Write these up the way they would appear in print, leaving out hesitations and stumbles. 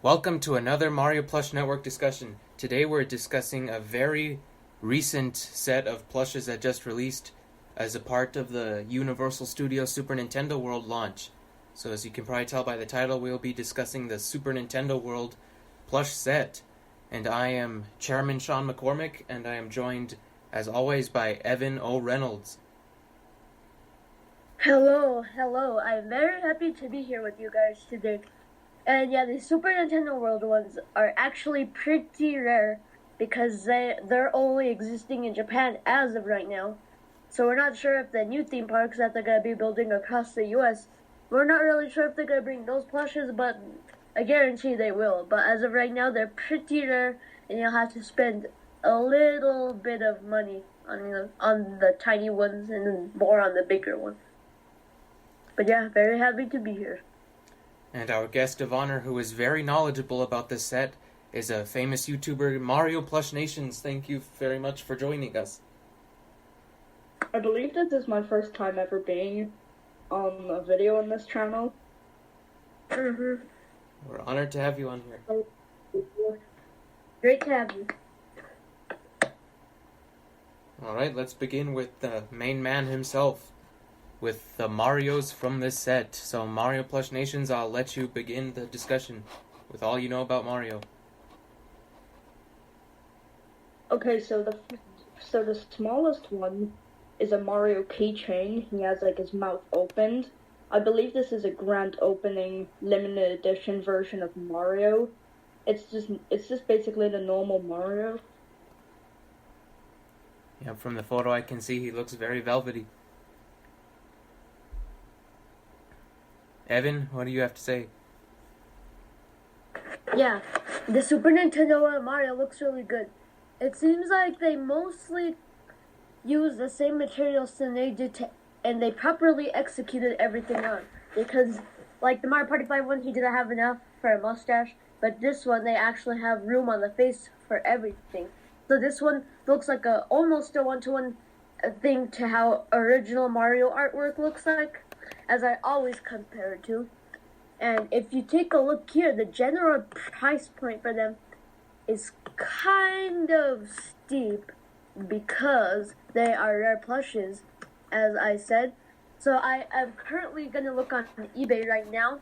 Welcome to another Mario Plush Network discussion. Today we're discussing a very recent set of plushes that just released as a part of the Universal Studios Super Nintendo World launch. So as you can probably tell by the title, we'll be discussing the Super Nintendo World plush set. And I am Chairman Sean McCormick, and I am joined, as always, by Evan O. Reynolds. Hello. I'm very happy to be here with you guys today. And yeah, the Super Nintendo World ones are actually pretty rare because they're only existing in Japan as of right now. So we're not sure if the new theme parks that they're going to be building across the US, we're not really sure if they're going to bring those plushes, but I guarantee they will. But as of right now, they're pretty rare, and you'll have to spend a little bit of money on the tiny ones and then more on the bigger ones. But yeah, very happy to be here. And our guest of honor, who is very knowledgeable about this set, is a famous YouTuber, Mario Plush Nations. Thank you very much for joining us. I believe that this is my first time ever being on a video on this channel. Mm-hmm. We're honored to have you on here. Great to have you. Alright, let's begin with the main man himself, with the Marios from this set. So Mario Plush Nations, I'll let you begin the discussion with all you know about Mario. Okay, so the smallest one is a Mario keychain. He has like his mouth opened. I believe this is a grand opening limited edition version of Mario. It's just basically the normal Mario. Yeah, from the photo I can see he looks very velvety. Evan, what do you have to say? Yeah, the Super Nintendo Mario looks really good. It seems like they mostly use the same materials than they did and they properly executed everything on. Because, like the Mario Party 5 one, he didn't have enough for a mustache, but this one, they actually have room on the face for everything. So this one looks like almost a one-to-one thing to how original Mario artwork looks like, as I always compare it to. And if you take a look here, the general price point for them is kind of steep because they are rare plushes, as I said. So I am currently going to look on eBay right now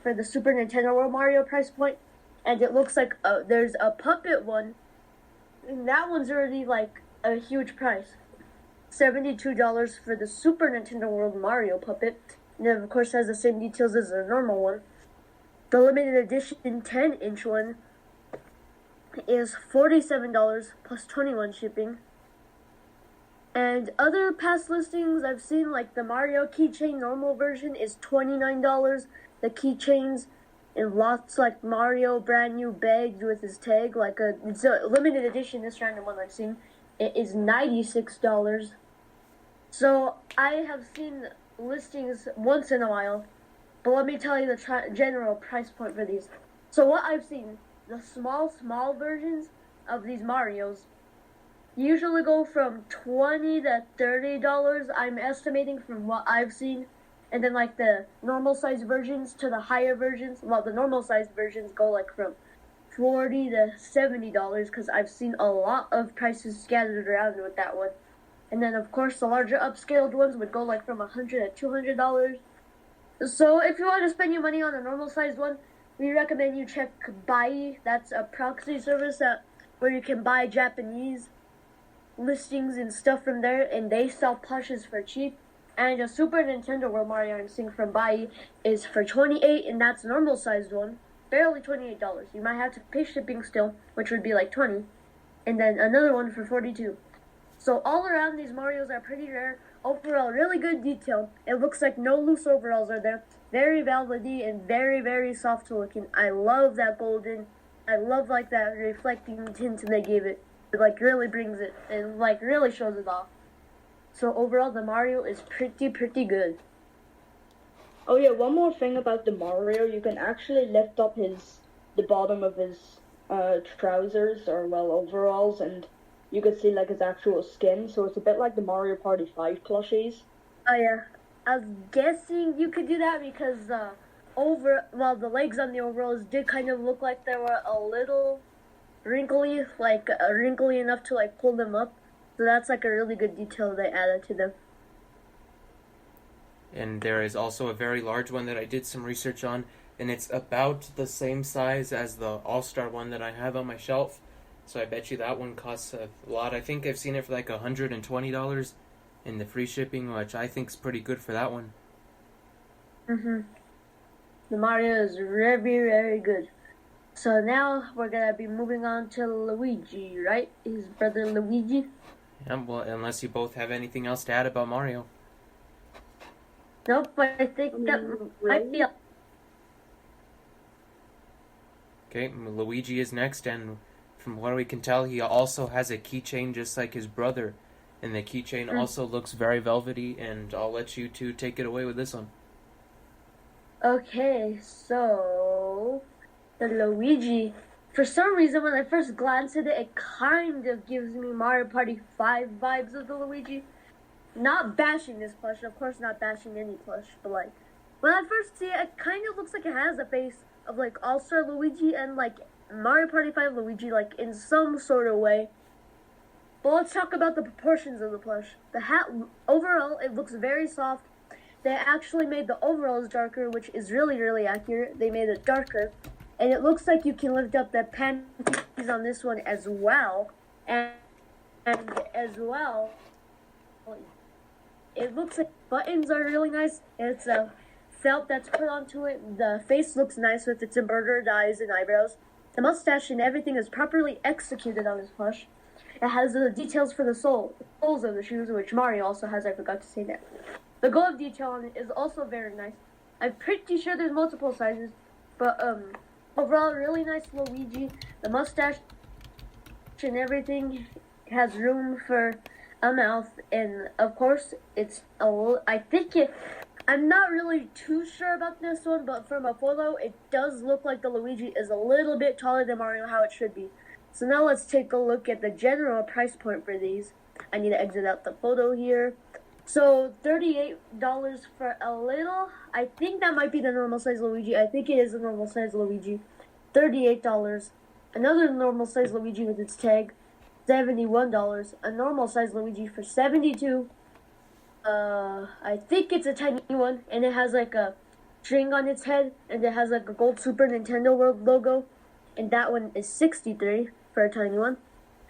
for the Super Nintendo World Mario price point, and it looks like there's a puppet one, and that one's already like a huge price. $72 for the Super Nintendo World Mario puppet. And it, of course, has the same details as the normal one. The limited edition 10-inch one is $47 plus $21 shipping. And other past listings I've seen, like the Mario keychain normal version, is $29. The keychains in lots like Mario brand new bagged with his tag, it's a limited edition, this random one I've seen, it is $96. So I have seen listings once in a while, but let me tell you the general price point for these. So what I've seen, the small versions of these Marios usually go from $20 to $30, I'm estimating from what I've seen. And then like the normal size versions to the higher versions, well, the normal size versions go like from $40 to $70 because I've seen a lot of prices scattered around with that one. And then, of course, the larger upscaled ones would go like from $100 to $200. So if you want to spend your money on a normal-sized one, we recommend you check Bai. That's a proxy service where you can buy Japanese listings and stuff from there, and they sell plushes for cheap. And a Super Nintendo World Mario I'm seeing from Bai is for $28, and that's a normal-sized one. Barely $28. You might have to pay shipping still, which would be like $20. And then another one for $42. So all around, these Marios are pretty rare. Overall, really good detail. It looks like no loose overalls are there. Very velvety and very, very soft looking. I love that golden. I love like that reflecting tint they gave it. It like really brings it and like really shows it off. So overall, the Mario is pretty good. Oh yeah, one more thing about the Mario, you can actually lift up the bottom of his trousers or overalls, and you can see like his actual skin, so it's a bit like the Mario Party 5 plushies. Oh yeah, I was guessing you could do that because the legs on the overalls did kind of look like they were a little wrinkly, like wrinkly enough to like pull them up. So that's like a really good detail they added to them. And there is also a very large one that I did some research on, and it's about the same size as the All-Star one that I have on my shelf. So I bet you that one costs a lot. I think I've seen it for like $120 in the free shipping, which I think is pretty good for that one. The Mario is very, very good. So now we're gonna be moving on to Luigi, right? His brother Luigi. Yeah, well, unless you both have anything else to add about Mario. Nope, but I think that might be. Okay, Luigi is next, and from what we can tell, he also has a keychain just like his brother. And the keychain also looks very velvety, and I'll let you two take it away with this one. Okay, so the Luigi, for some reason when I first glanced at it, it kind of gives me Mario Party 5 vibes of the Luigi. Not bashing this plush, of course not bashing any plush, but like, when I first see it, it kind of looks like it has a face of like All-Star Luigi and like Mario Party 5 Luigi, like in some sort of way. But let's talk about the proportions of the plush. The hat, overall, it looks very soft. They actually made the overalls darker, which is really, really accurate. They made it darker. And it looks like you can lift up the panties on this one as well. And as well, it looks like buttons are really nice. It's a felt that's put onto it. The face looks nice with its embroidered eyes and eyebrows. The mustache and everything is properly executed on this plush. It has the details for the soles of the shoes, which Mario also has. I forgot to say that. The glove detail on it is also very nice. I'm pretty sure there's multiple sizes, but overall, really nice Luigi. The mustache and everything has room for a mouth, and of course, I'm not really too sure about this one, but from a photo, it does look like the Luigi is a little bit taller than Mario, how it should be. So now let's take a look at the general price point for these. I need to exit out the photo here. So $38 for a little. I think that might be the normal size Luigi. I think it is the normal size Luigi. $38. Another normal size Luigi with its tag, $71. A normal size Luigi for $72. I think it's a tiny one, and it has like a string on its head, and it has like a gold Super Nintendo World logo, and that one is $63 for a tiny one.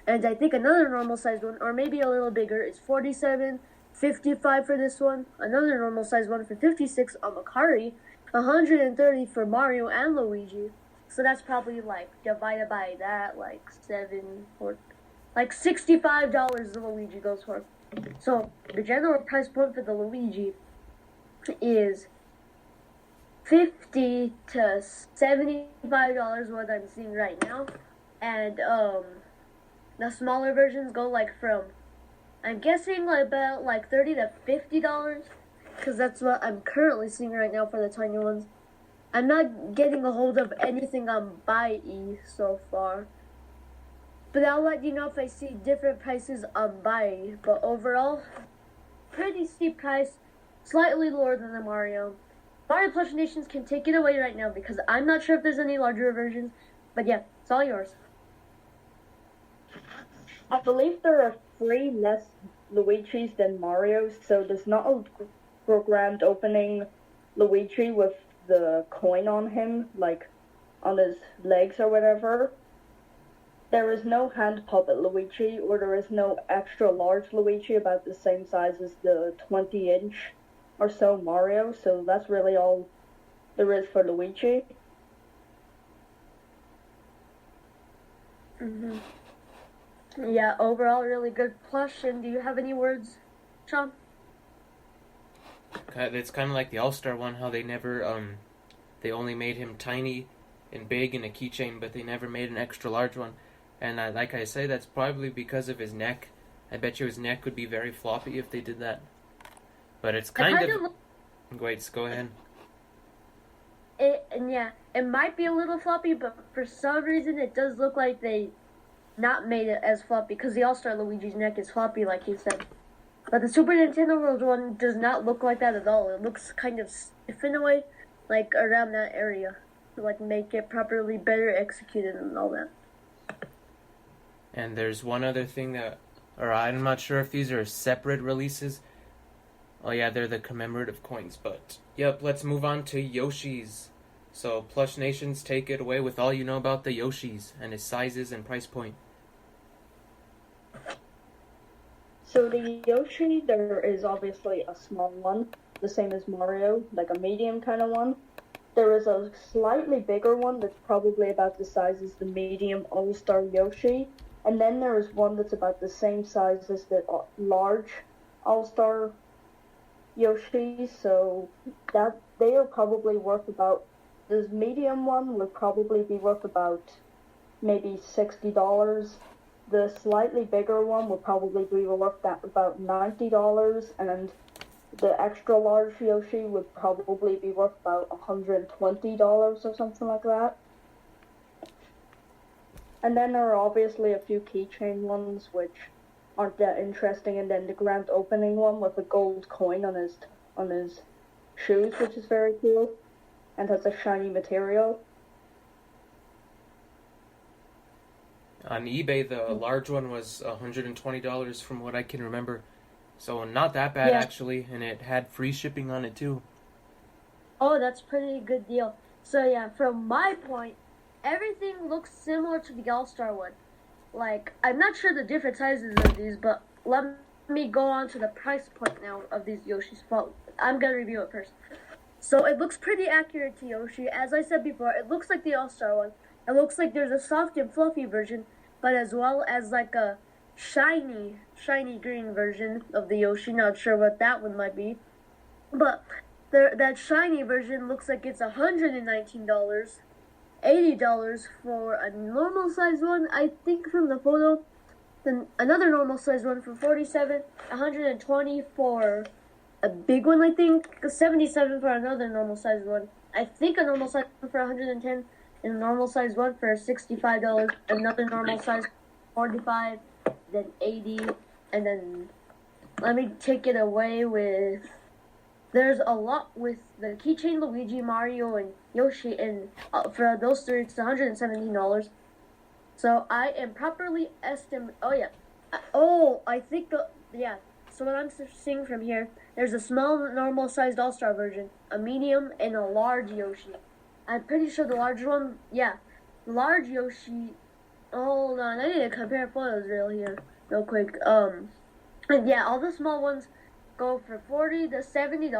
And I think another normal sized one, or maybe a little bigger, is $47. $55 for this one. Another normal sized one for $56 on Macari. $130 for Mario and Luigi. So that's probably like divided by that, like $65 the Luigi goes for. So the general price point for the Luigi is $50 to $75 what I'm seeing right now. And the smaller versions go like from, I'm guessing about like $30 to $50, because that's what I'm currently seeing right now for the tiny ones. I'm not getting a hold of anything on Buy-e so far, but I'll let you know if I see different prices on Buy-e. But overall, pretty steep price, slightly lower than the Mario. Mario Plush Nations can take it away right now because I'm not sure if there's any larger versions, but yeah, it's all yours. I believe there are 3 less Luigi's than Mario, so there's not a grand opening Luigi with the coin on him, like on his legs or whatever. There is no hand puppet Luigi, or there is no extra large Luigi about the same size as the 20-inch or so Mario, so that's really all there is for Luigi. Yeah, overall, really good plush. And do you have any words, Chomp? It's kind of like the All-Star one, how they never, they only made him tiny and big in a keychain, but they never made an extra large one. And like I say, that's probably because of his neck. I bet you his neck would be very floppy if they did that. But it's kind of... Wait, go ahead. It might be a little floppy, but for some reason it does look like they not made it as floppy, because the All-Star Luigi's neck is floppy, like you said. But the Super Nintendo World one does not look like that at all. It looks kind of stiff in a way. like around that area to like make it properly better executed and all that. And there's one other thing that, or I'm not sure if these are separate releases. Oh yeah, they're the commemorative coins, but yep, let's move on to Yoshi's. So Plush Nations, take it away with all you know about the Yoshis and his sizes and price point. So the Yoshi, there is obviously a small one, the same as Mario, like a medium kind of one. There is a slightly bigger one that's probably about the size as the medium All-Star Yoshi. And then there is one that's about the same size as the large All-Star Yoshi. So that they are probably worth about, this medium one would probably be worth about maybe $60. The slightly bigger one would probably be worth about $90, and the extra large Yoshi would probably be worth about $120 or something like that. And then there are obviously a few keychain ones which aren't that interesting, and then the grand opening one with a gold coin on his shoes, which is very cool and has a shiny material. On eBay, the large one was $120 from what I can remember. So not that bad, actually, and it had free shipping on it too. Oh, that's a pretty good deal. So yeah, from my point, everything looks similar to the All-Star one. Like, I'm not sure the different sizes of these, but let me go on to the price point now of these Yoshis. Well, I'm going to review it first. So it looks pretty accurate to Yoshi. As I said before, it looks like the All-Star one. It looks like there's a soft and fluffy version, but as well as like a shiny green version of the Yoshi. Not sure what that one might be. But that shiny version looks like it's $119. $80 for a normal size one, I think, from the photo. Then another normal size one for $47, $120 for a big one, I think. $77 for another normal size one. I think a normal size one for $110, and a normal size one for $65. Another normal size $45, then $80, and then let me take it away with. There's a lot with the keychain Luigi, Mario, and Yoshi, and for those three, it's $117. So I am properly estimating. I think So what I'm seeing from here, there's a small, normal-sized All-Star version, a medium, and a large Yoshi. I'm pretty sure the large one, large Yoshi. Hold on, I need to compare photos real quick. And yeah, all the small ones go for $40 to $70.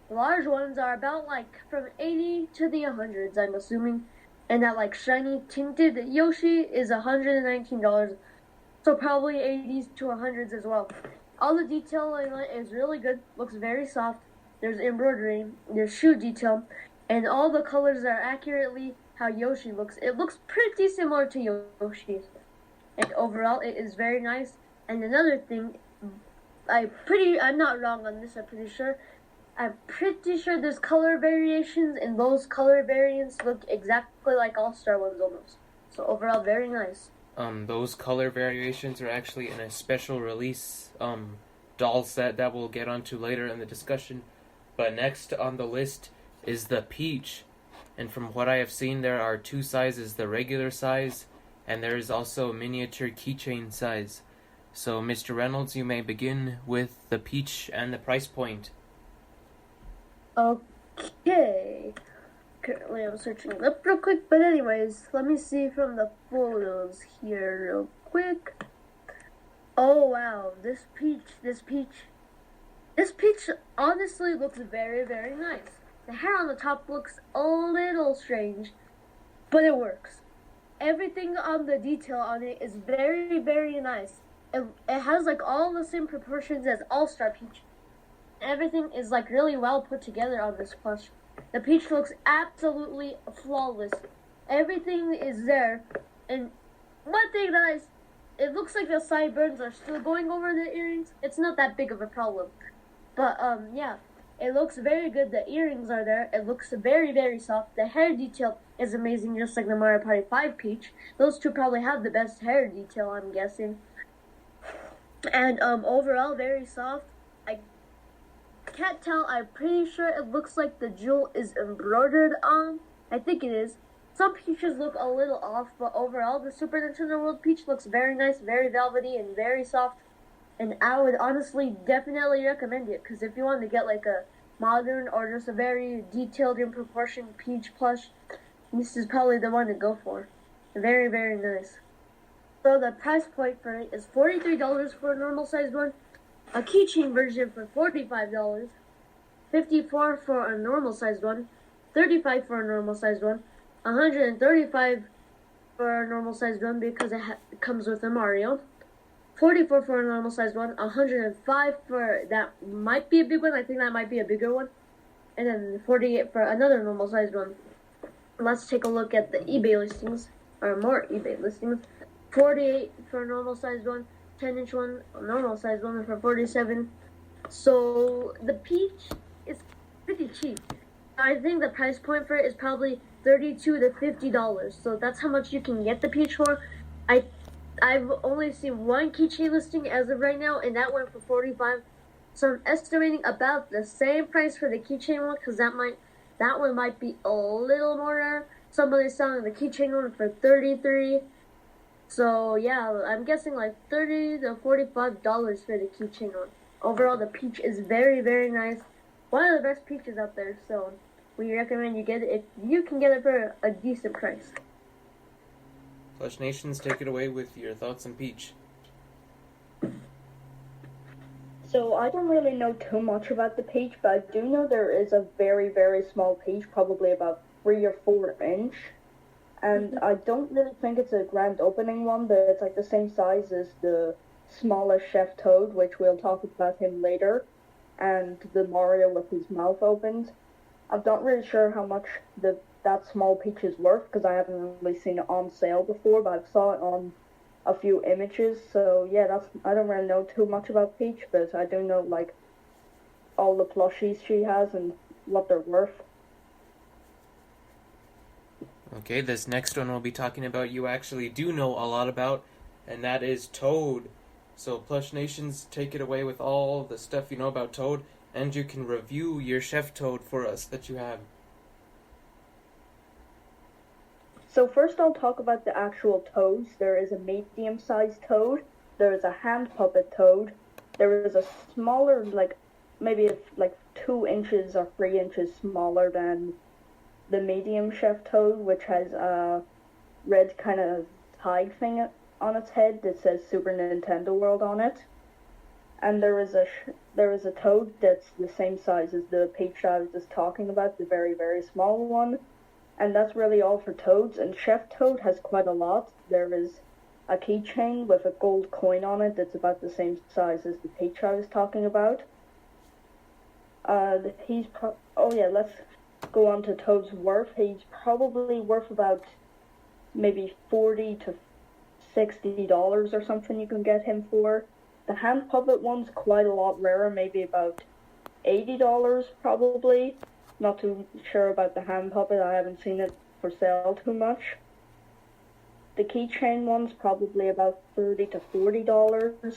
The large ones are about like from 80 to the 100s, I'm assuming. And that like shiny tinted Yoshi is $119. So probably 80s to 100s as well. All the detail in it is really good. Looks very soft. There's embroidery, there's shoe detail, and all the colors are accurately how Yoshi looks. It looks pretty similar to Yoshi's. And overall it is very nice. And another thing, I'm not wrong on this, I'm pretty sure there's color variations, and those color variants look exactly like All-Star ones almost. So overall, very nice. Those color variations are actually in a special release doll set that we'll get onto later in the discussion. But next on the list is the Peach. And from what I have seen, there are two sizes, the regular size, and there is also a miniature keychain size. So, Mr. Reynolds, you may begin with the Peach and the price point. Okay. Currently I'm searching it up real quick, but anyways, let me see from the photos here real quick. Oh wow, this peach honestly looks very, very nice. The hair on the top looks a little strange, but it works. Everything on the detail on it is very, very nice. It has like all the same proportions as All-Star Peach. Everything is like really well put together on this plush. The Peach looks absolutely flawless. Everything is there. And one thing that it looks like the sideburns are still going over the earrings. It's not that big of a problem. But it looks very good. The earrings are there. It looks very, very soft. The hair detail is amazing, just like the Mario Party 5 Peach. Those two probably have the best hair detail, I'm guessing. And overall, very soft. can't tell. I'm pretty sure it looks like the jewel is embroidered on. I think it is. Some Peaches look a little off, but overall, the Super Nintendo World Peach looks very nice, very velvety, and very soft. And I would honestly definitely recommend it, because if you want to get like a modern or just a very detailed and proportioned Peach plush, this is probably the one to go for. Very, very nice. So the price point for it is $43 for a normal sized one, a keychain version for $45, $54 for a normal sized one, $35 for a normal sized one, $135 for a normal sized one because it comes with a Mario, $44 for a normal sized one, $105 for that might be a big one. I think that might be a bigger one, and then $48 for another normal sized one. Let's take a look at the eBay listings, or more eBay listings. $48 for a normal sized one, 10-inch one, a normal sized one for $47. So the Peach is pretty cheap. I think the price point for it is probably $32 to $50. So that's how much you can get the Peach for. I've only seen one keychain listing as of right now, and that went for $45. So I'm estimating about the same price for the keychain one, because that one might be a little more rare. Somebody's selling the keychain one for $33. So yeah, I'm guessing like $30 to $45 for the keychain one. Overall, the Peach is very, very nice. One of the best Peaches out there, so we recommend you get it if you can get it for a decent price. Plush Nations, take it away with your thoughts on Peach. So I don't really know too much about the Peach, but I do know there is a very, very small Peach, probably about 3 or 4 inch. And I don't really think it's a grand opening one, but it's like the same size as the smallest Chef Toad, which we'll talk about him later, and the Mario with his mouth opened. I'm not really sure how much that small Peach is worth, because I haven't really seen it on sale before, but I saw it on a few images. So yeah, I don't really know too much about Peach, but I do know like all the plushies she has and what they're worth. Okay, this next one we'll be talking about you actually do know a lot about, and that is Toad. So Plush Nations, take it away with all the stuff you know about Toad, and you can review your Chef Toad for us that you have. So first I'll talk about the actual toads. There is a medium-sized toad, there is a hand puppet toad, there is a smaller, like maybe like 2 inches or 3 inches smaller than the medium Chef Toad, which has a red kind of tag thing on its head that says Super Nintendo World on it. And there is a toad that's the same size as the Peach I was just talking about, the very, very small one. And that's really all for toads. And Chef Toad has quite a lot. There is a keychain with a gold coin on it that's about the same size as the Peach I was talking about. Let's go on to Toad's worth. He's probably worth about maybe $40 to $60 or something you can get him for. The hand puppet one's quite a lot rarer, maybe about $80 probably. Not too sure about the hand puppet, I haven't seen it for sale too much. The keychain one's probably about $30 to $40.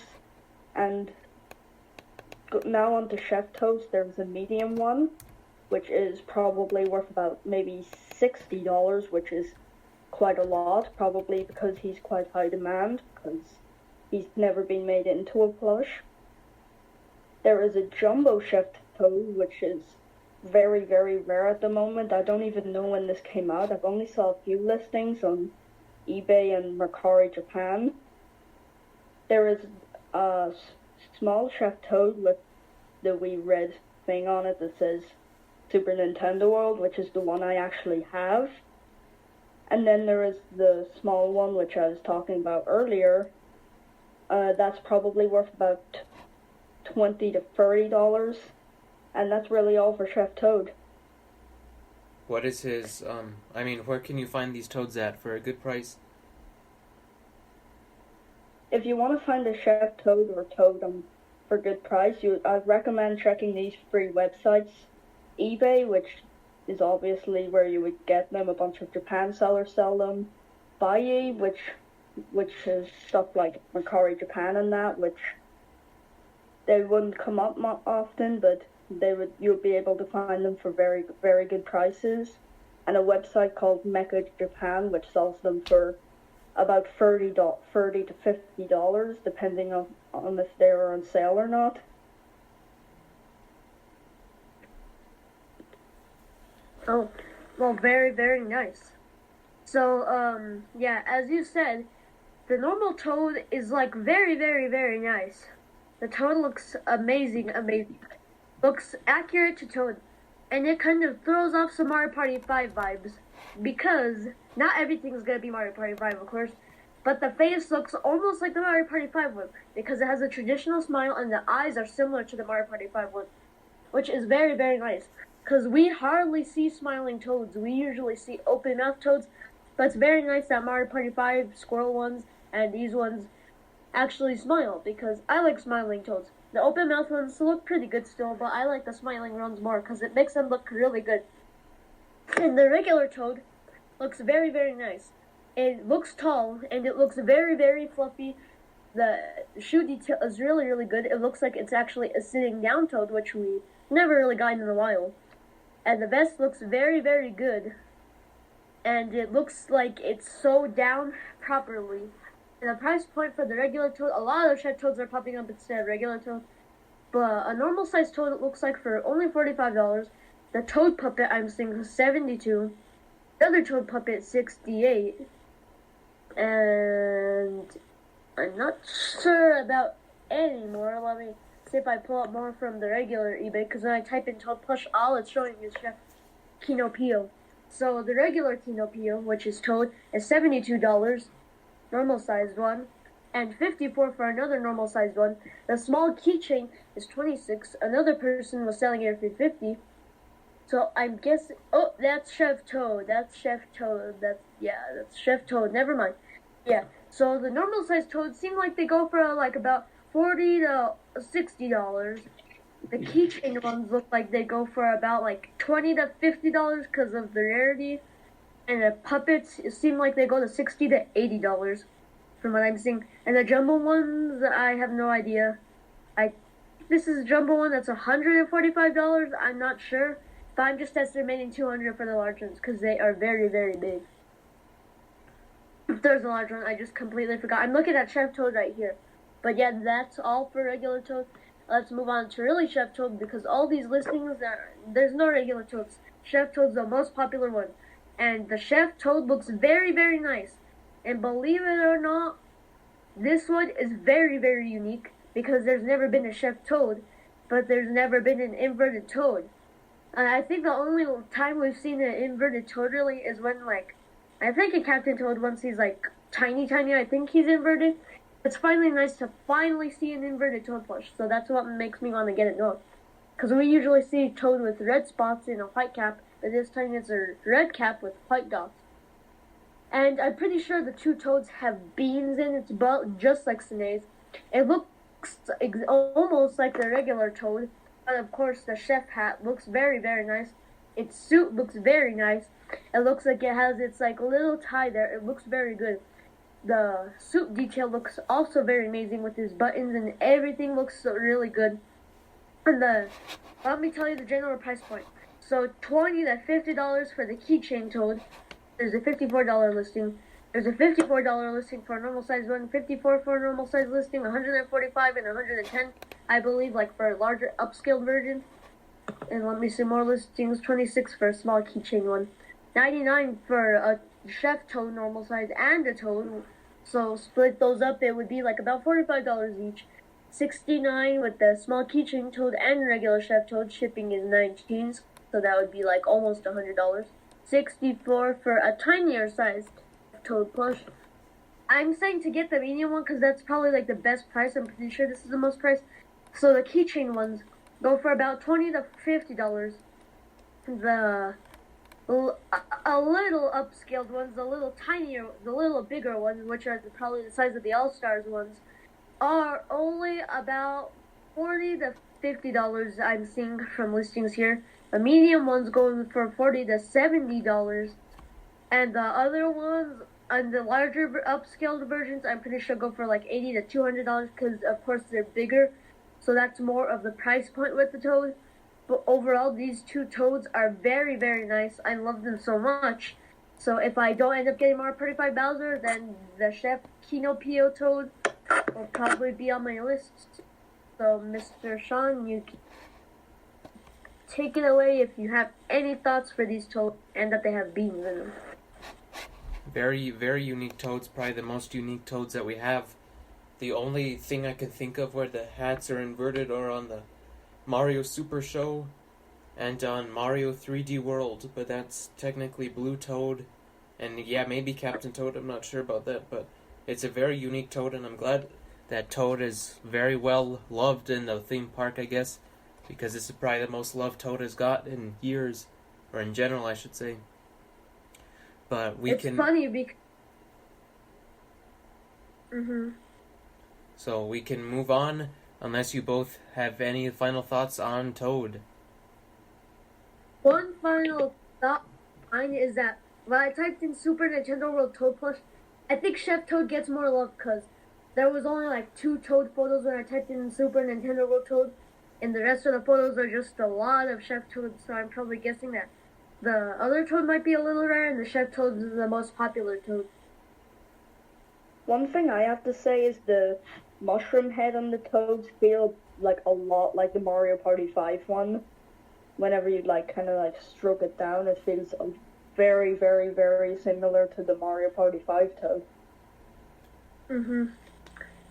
And now on to Chef Toast, there's a medium one, which is probably worth about maybe $60, which is quite a lot, probably because he's quite high demand, because he's never been made into a plush. There is a Jumbo Chef Toad, which is very, very rare at the moment. I don't even know when this came out. I've only saw a few listings on eBay and Mercari Japan. There is a small Chef Toad with the wee red thing on it that says Super Nintendo World, which is the one I actually have. And then there is the small one, which I was talking about earlier. That's probably worth about $20 to $30. And that's really all for Chef Toad. What is his, where can you find these toads at for a good price? If you want to find a Chef Toad or Toad for good price, I'd recommend checking these 3 websites. eBay, which is obviously where you would get them. A bunch of Japan sellers sell them. Buyee, which is stuff like Mercari Japan and that, which they wouldn't come up often, but you'll be able to find them for very, very good prices. And a website called Mecha Japan, which sells them for about $30 to $50, depending on if they're on sale or not. Oh, well, very, very nice. So, yeah, as you said, the normal Toad is like very, very, very nice. The Toad looks amazing. Looks accurate to Toad. And it kind of throws off some Mario Party 5 vibes. Because not everything's going to be Mario Party 5, of course. But the face looks almost like the Mario Party 5 one. Because it has a traditional smile and the eyes are similar to the Mario Party 5 one. Which is very, very nice. Because we hardly see smiling Toads. We usually see open mouth Toads. But it's very nice that Mario Party 5 squirrel ones and these ones actually smile. Because I like smiling Toads. The open mouth ones look pretty good still, but I like the smiling ones more because it makes them look really good. And the regular Toad looks very, very nice. It looks tall, and it looks very, very fluffy. The shoe detail is really, really good. It looks like it's actually a sitting down Toad, which we never really got in a while. And the vest looks very, very good. And it looks like it's sewed down properly. And the price point for the regular Toad, a lot of Chef Toads are popping up instead of regular Toad. But a normal size Toad, it looks like for only $45. The Toad puppet I'm seeing is $72. The other Toad puppet $68. And I'm not sure about any more. Let me see if I pull up more from the regular eBay, because when I type in Toad Plush, all it's showing is Chef Kinopio. So the regular Kinopio, which is Toad, is $72. Normal sized one, and $54 for another normal sized one. The small keychain is $26. Another person was selling it for $50. So I'm guessing. Oh, that's Chef Toad. That's Chef Toad. Never mind. Yeah. So the normal sized Toads seem like they go for like about $40 to $60. The keychain ones look like they go for about like $20 to $50 because of the rarity. And the puppets seem like they go to $60 to $80 from what I'm seeing. And the jumbo ones, I have no idea. This is a jumbo one that's $145. I'm not sure, but I'm just estimating $200 for the large ones because they are very, very big. If there's a large one, I just completely forgot. I'm looking at Chef Toad right here. But yeah, that's all for regular Toad. Let's move on to really Chef Toad, because all these listings there's no regular Toads. Chef Toad's the most popular one. And the Chef Toad looks very, very nice. And believe it or not, this one is very, very unique because there's never been a Chef Toad, but there's never been an inverted Toad. And I think the only time we've seen an inverted Toad really is when, like, I think in Captain Toad once he's, like, tiny, I think he's inverted. It's finally nice to finally see an inverted Toad plush, so that's what makes me want to get it now. Because we usually see Toad with red spots and a white cap, but this time it's a red cap with white dots. And I'm pretty sure the two Toads have beans in its butt, just like Sinead's. It looks almost like the regular Toad, but of course the chef hat looks very, very nice. Its suit looks very nice. It looks like it has its like little tie there. It looks very good. The suit detail looks also very amazing with his buttons, and everything looks really good. And let me tell you the general price point. So $20 to $50 for the keychain Toad. There's a $54 listing. There's a $54 listing for a normal size one, $54 for a normal size listing, $145 and $110, I believe, like for a larger upscaled version. And let me see more listings. $26 for a small keychain one, $99 for a Chef Toad normal size and a Toad. So split those up, it would be like about $45 each. $69 with the small keychain Toad and regular Chef Toad. Shipping is $19, so that would be like almost $100. $64 for a tinier sized Toad plush. I'm saying to get the medium one because that's probably like the best price. I'm pretty sure this is the most price. So the keychain ones go for about $20 to $50. A little upscaled ones, the little tinier, the little bigger ones, which are probably the size of the All-Stars ones, are only about $40 to $50 I'm seeing from listings here. The medium ones go for $40 to $70, and the other ones, and the larger upscaled versions, I'm pretty sure go for like $80 to $200 because of course they're bigger, so that's more of the price point with the Toad. but overall, these two Toads are very, very nice. I love them so much. So if I don't end up getting Mario Party 5 Bowser, then the Chef Kino Pio Toad will probably be on my list. So, Mr. Sean, you can take it away if you have any thoughts for these Toads and that they have beans in them. Very, very unique Toads. Probably the most unique Toads that we have. The only thing I can think of where the hats are inverted are on the Mario Super Show and on Mario 3D World, but that's technically Blue Toad, and yeah, maybe Captain Toad, I'm not sure about that, but it's a very unique Toad, and I'm glad that Toad is very well loved in the theme park, I guess, because this is probably the most loved Toad has got in years, or in general, I should say. But It's funny because... So we can move on, unless you both have any final thoughts on Toad. One final thought mine is that when I typed in Super Nintendo World Toad Plush, I think Chef Toad gets more love because there was only like 2 Toad photos when I typed in Super Nintendo World Toad, and the rest of the photos are just a lot of Chef Toad, so I'm probably guessing that the other Toad might be a little rare, and the Chef Toad is the most popular Toad. One thing I have to say is the mushroom head on the Toads feel like a lot like the Mario Party 5 one. Whenever you kind of stroke it down, it feels very, very, very similar to the Mario Party 5 Toad.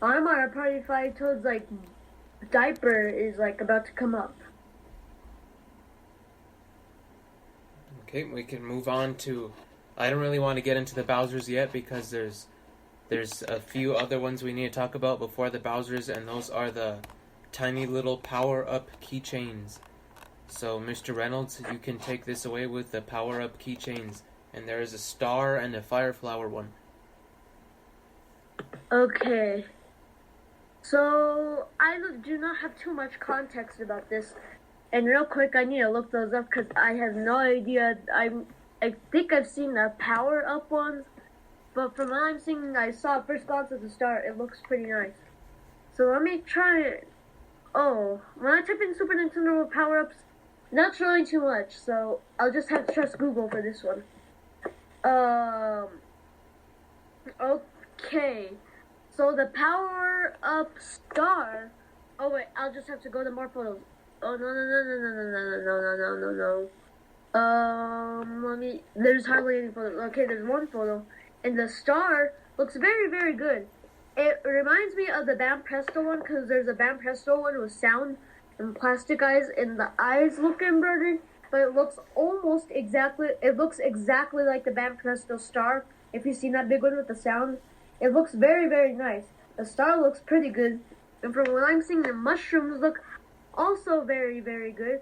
Our Mario Party 5 Toad's diaper is about to come up. Okay, we can move on to... I don't really want to get into the Bowsers yet because there's a few other ones we need to talk about before the Bowsers, and those are the tiny little power-up keychains. So, Mr. Reynolds, you can take this away with the power-up keychains. And there is a star and a fire flower one. Okay. So, I do not have too much context about this. And real quick, I need to look those up because I have no idea. I think I've seen the power-up ones. But from what I'm seeing, I saw at first glance at the start, it looks pretty nice. So let me try it. Oh, when I type in Super Nintendo World power-ups, not showing too much, so I'll just have to trust Google for this one. Okay. So the power-up star... Oh wait, I'll just have to go to more photos. Oh, no. There's hardly any photos. Okay, there's one photo. And the star looks very, very good. It reminds me of the Bam Presto one, because there's a Bam Presto one with sound and plastic eyes, and the eyes look embroidered, but it looks exactly like the Bam Presto star. If you've seen that big one with the sound, it looks very, very nice. The star looks pretty good, and from what I'm seeing, the mushrooms look also very, very good.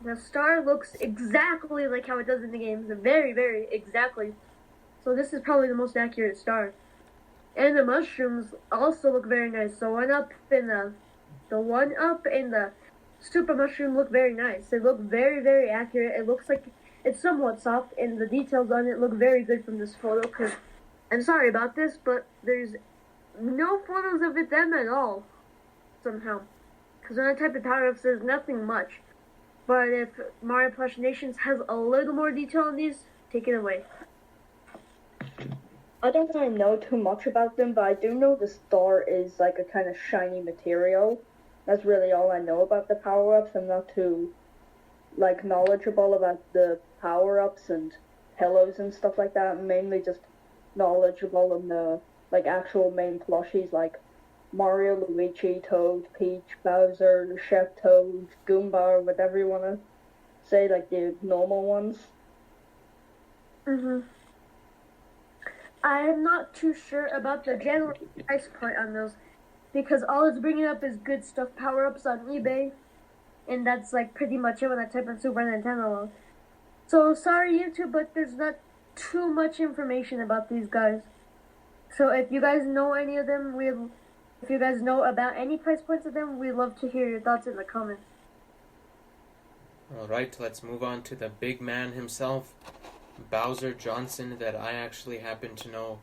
The star looks exactly like how it does in the games, very, very exactly. So this is probably the most accurate star. And the mushrooms also look very nice. So the one up and the super mushroom look very nice. They look very, very accurate. It looks like it's somewhat soft, and the details on it look very good from this photo. Because I'm sorry about this, but there's no photos of them at all somehow. Because when I type in power-ups, there's nothing much. But if Mario Plush Nations has a little more detail on these, take it away. I don't really know too much about them, but I do know the star is a kind of shiny material. That's really all I know about the power-ups. I'm not too, knowledgeable about the power-ups and pillows and stuff like that. I'm mainly just knowledgeable on the, actual main plushies, like Mario, Luigi, Toad, Peach, Bowser, Chef Toad, Goomba, or whatever you want to say, the normal ones. I am not too sure about the general price point on those, because all it's bringing up is good stuff power-ups on eBay, and that's pretty much it when I type in Super Nintendo World. So sorry YouTube, but there's not too much information about these guys. So if you guys know any of them, if you guys know about any price points of them, we'd love to hear your thoughts in the comments. Alright, let's move on to the big man himself, Bowser Johnson, that I actually happen to know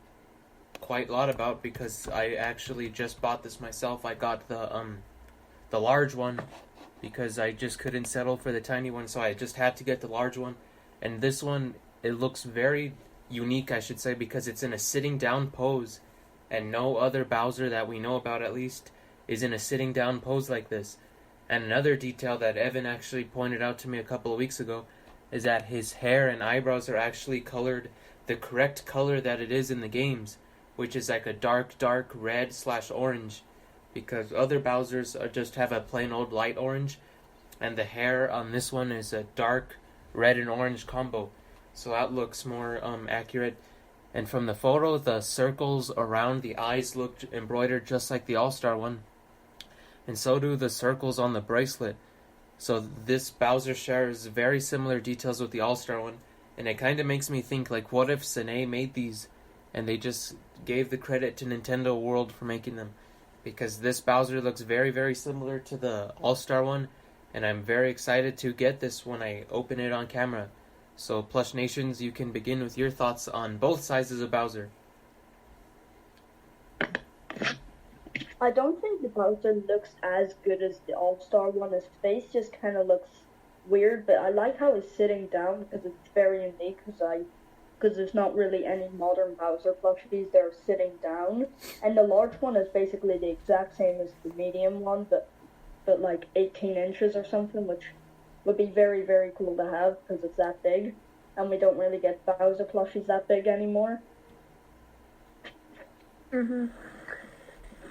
quite a lot about because I actually just bought this myself. I got the large one, because I just couldn't settle for the tiny one, so I just had to get the large one. And this one, it looks very unique, I should say, because it's in a sitting down pose, and no other Bowser that we know about, at least, is in a sitting down pose like this. And another detail that Evan actually pointed out to me a couple of weeks ago is that his hair and eyebrows are actually colored the correct color that it is in the games, which is like a dark red/orange, because other Bowsers just have a plain old light orange, and the hair on this one is a dark red and orange combo, so that looks more accurate. And from the photo, the circles around the eyes looked embroidered just like the All-Star one, and so do the circles on the bracelet. So this Bowser shares very similar details with the All-Star one, and it kind of makes me think, like, what if Sine made these and they just gave the credit to Nintendo World for making them? Because this Bowser looks very, very similar to the All-Star one, and I'm very excited to get this when I open it on camera. So Plush Nations, you can begin with your thoughts on both sizes of Bowser. I don't think the Bowser looks as good as the All-Star one. His face just kind of looks weird, but I like how he's sitting down because it's very unique, because there's not really any modern Bowser plushies that are sitting down. And the large one is basically the exact same as the medium one, but like 18 inches or something, which would be very, very cool to have because it's that big. And we don't really get Bowser plushies that big anymore.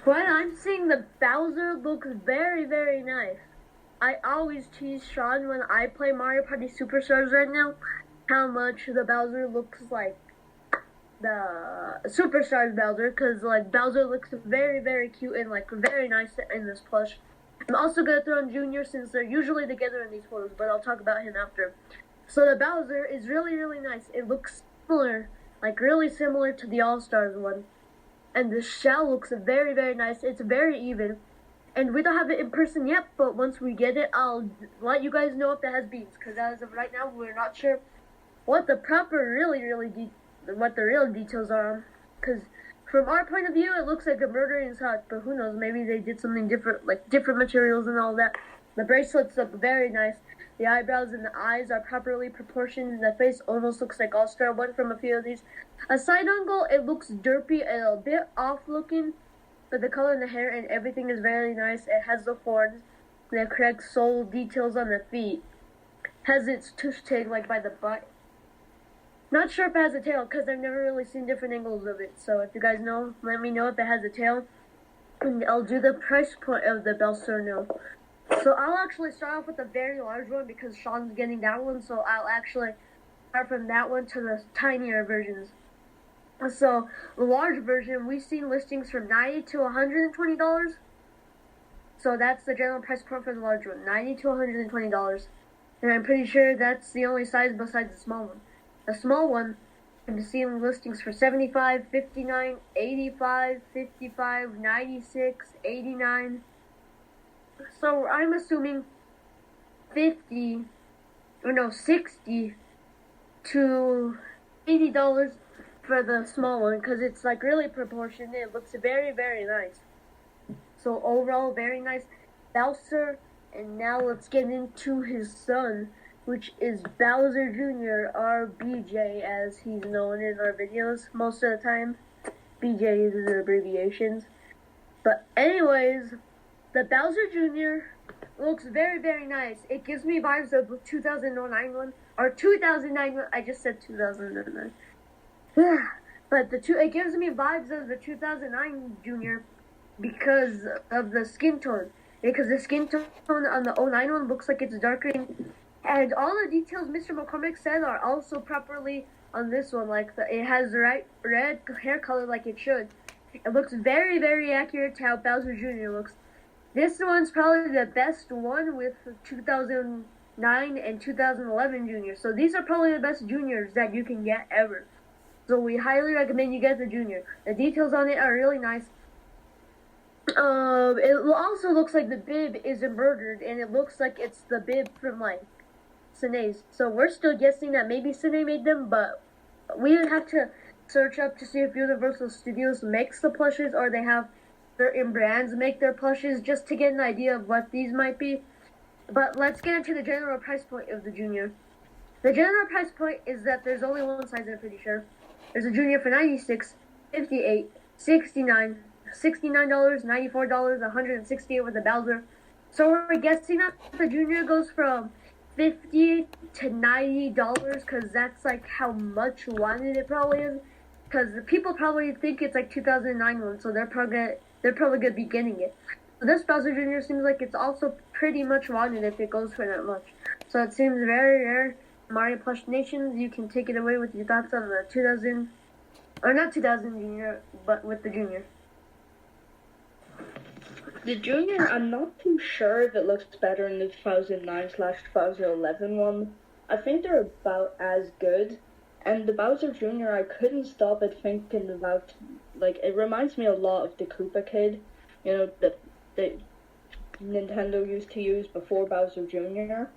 When I'm seeing the Bowser looks very, very nice. I always tease Sean when I play Mario Party Superstars right now how much the Bowser looks like the Superstars Bowser, because like Bowser looks very, very cute and like very nice in this plush. I'm also gonna throw in Junior since they're usually together in these photos, but I'll talk about him after. So the Bowser is really, really nice. It looks similar, like really similar to the All-Stars one. And the shell looks very, very nice. It's very even. And we don't have it in person yet, but once we get it, I'll let you guys know if it has beams. Because as of right now, we're not sure what the proper, what the real details are. Because from our point of view, it looks like a murder and such. But who knows? Maybe they did something different, like different materials and all that. The bracelets look very nice. The eyebrows and the eyes are properly proportioned. The face almost looks like All-Star one from a few of these. A side angle, it looks derpy and a bit off-looking, but the color in the hair and everything is very nice. It has the horns, the correct sole details on the feet. Has its tush tag like by the butt. Not sure if it has a tail because I've never really seen different angles of it. So if you guys know, let me know if it has a tail. And I'll do the price point of the Bowser now. So I'll actually start off with the very large one because Sean's getting that one. So I'll actually start from that one to the tinier versions. So the large version, we've seen listings from $90 to $120. So that's the general price point for the large one, $90 to $120. And I'm pretty sure that's the only size besides the small one. The small one, I'm seeing listings for $75, $59, $85, $55, $96, $89. So I'm assuming $60 to $80 for the small one, because it's like really proportioned. It looks very, very nice. So overall, very nice Bowser. And now let's get into his son, which is Bowser Jr., or BJ, as he's known in our videos most of the time. BJ is his abbreviations. But anyways, the Bowser Jr. looks very, very nice. It gives me vibes of the 2009 one, or 2009 one. I just said 2009. But it gives me vibes of the 2009 Junior because of the skin tone. Because the skin tone on the 09 one looks like it's darker. And all the details Mr. McCormick said are also properly on this one. Like it has the right red hair color like it should. It looks very, very accurate to how Bowser Jr. looks. This one's probably the best one with 2009 and 2011 Junior. So these are probably the best Juniors that you can get ever. So we highly recommend you get the Junior. The details on it are really nice. It also looks like the bib is embroidered, and it looks like it's the bib from like Sine's. So we're still guessing that maybe Sine made them, but we would have to search up to see if Universal Studios makes the plushes or they have certain brands make their plushes just to get an idea of what these might be. But let's get into the general price point of the Junior. The general price point is that there's only one size, I'm pretty sure. There's a Junior for $96, $58, $69, $69, $94, $168 with the Bowser. So we're guessing that the Junior goes from $50 to $90 because that's like how much wanted it probably is. Because people probably think it's like 2009 one, so they're probably gonna be getting it. So this Bowser Jr. seems like it's also pretty much wanted if it goes for that much. So it seems very rare. Mario Plush Nations, you can take it away with your thoughts on the 2000, or not 2000 Junior, but with the Junior. The Junior, I'm not too sure if it looks better in the 2009/2011 one. I think they're about as good. And the Bowser Jr., I couldn't stop it thinking about, like, it reminds me a lot of the Koopa Kid, you know, that Nintendo used to use before Bowser Jr.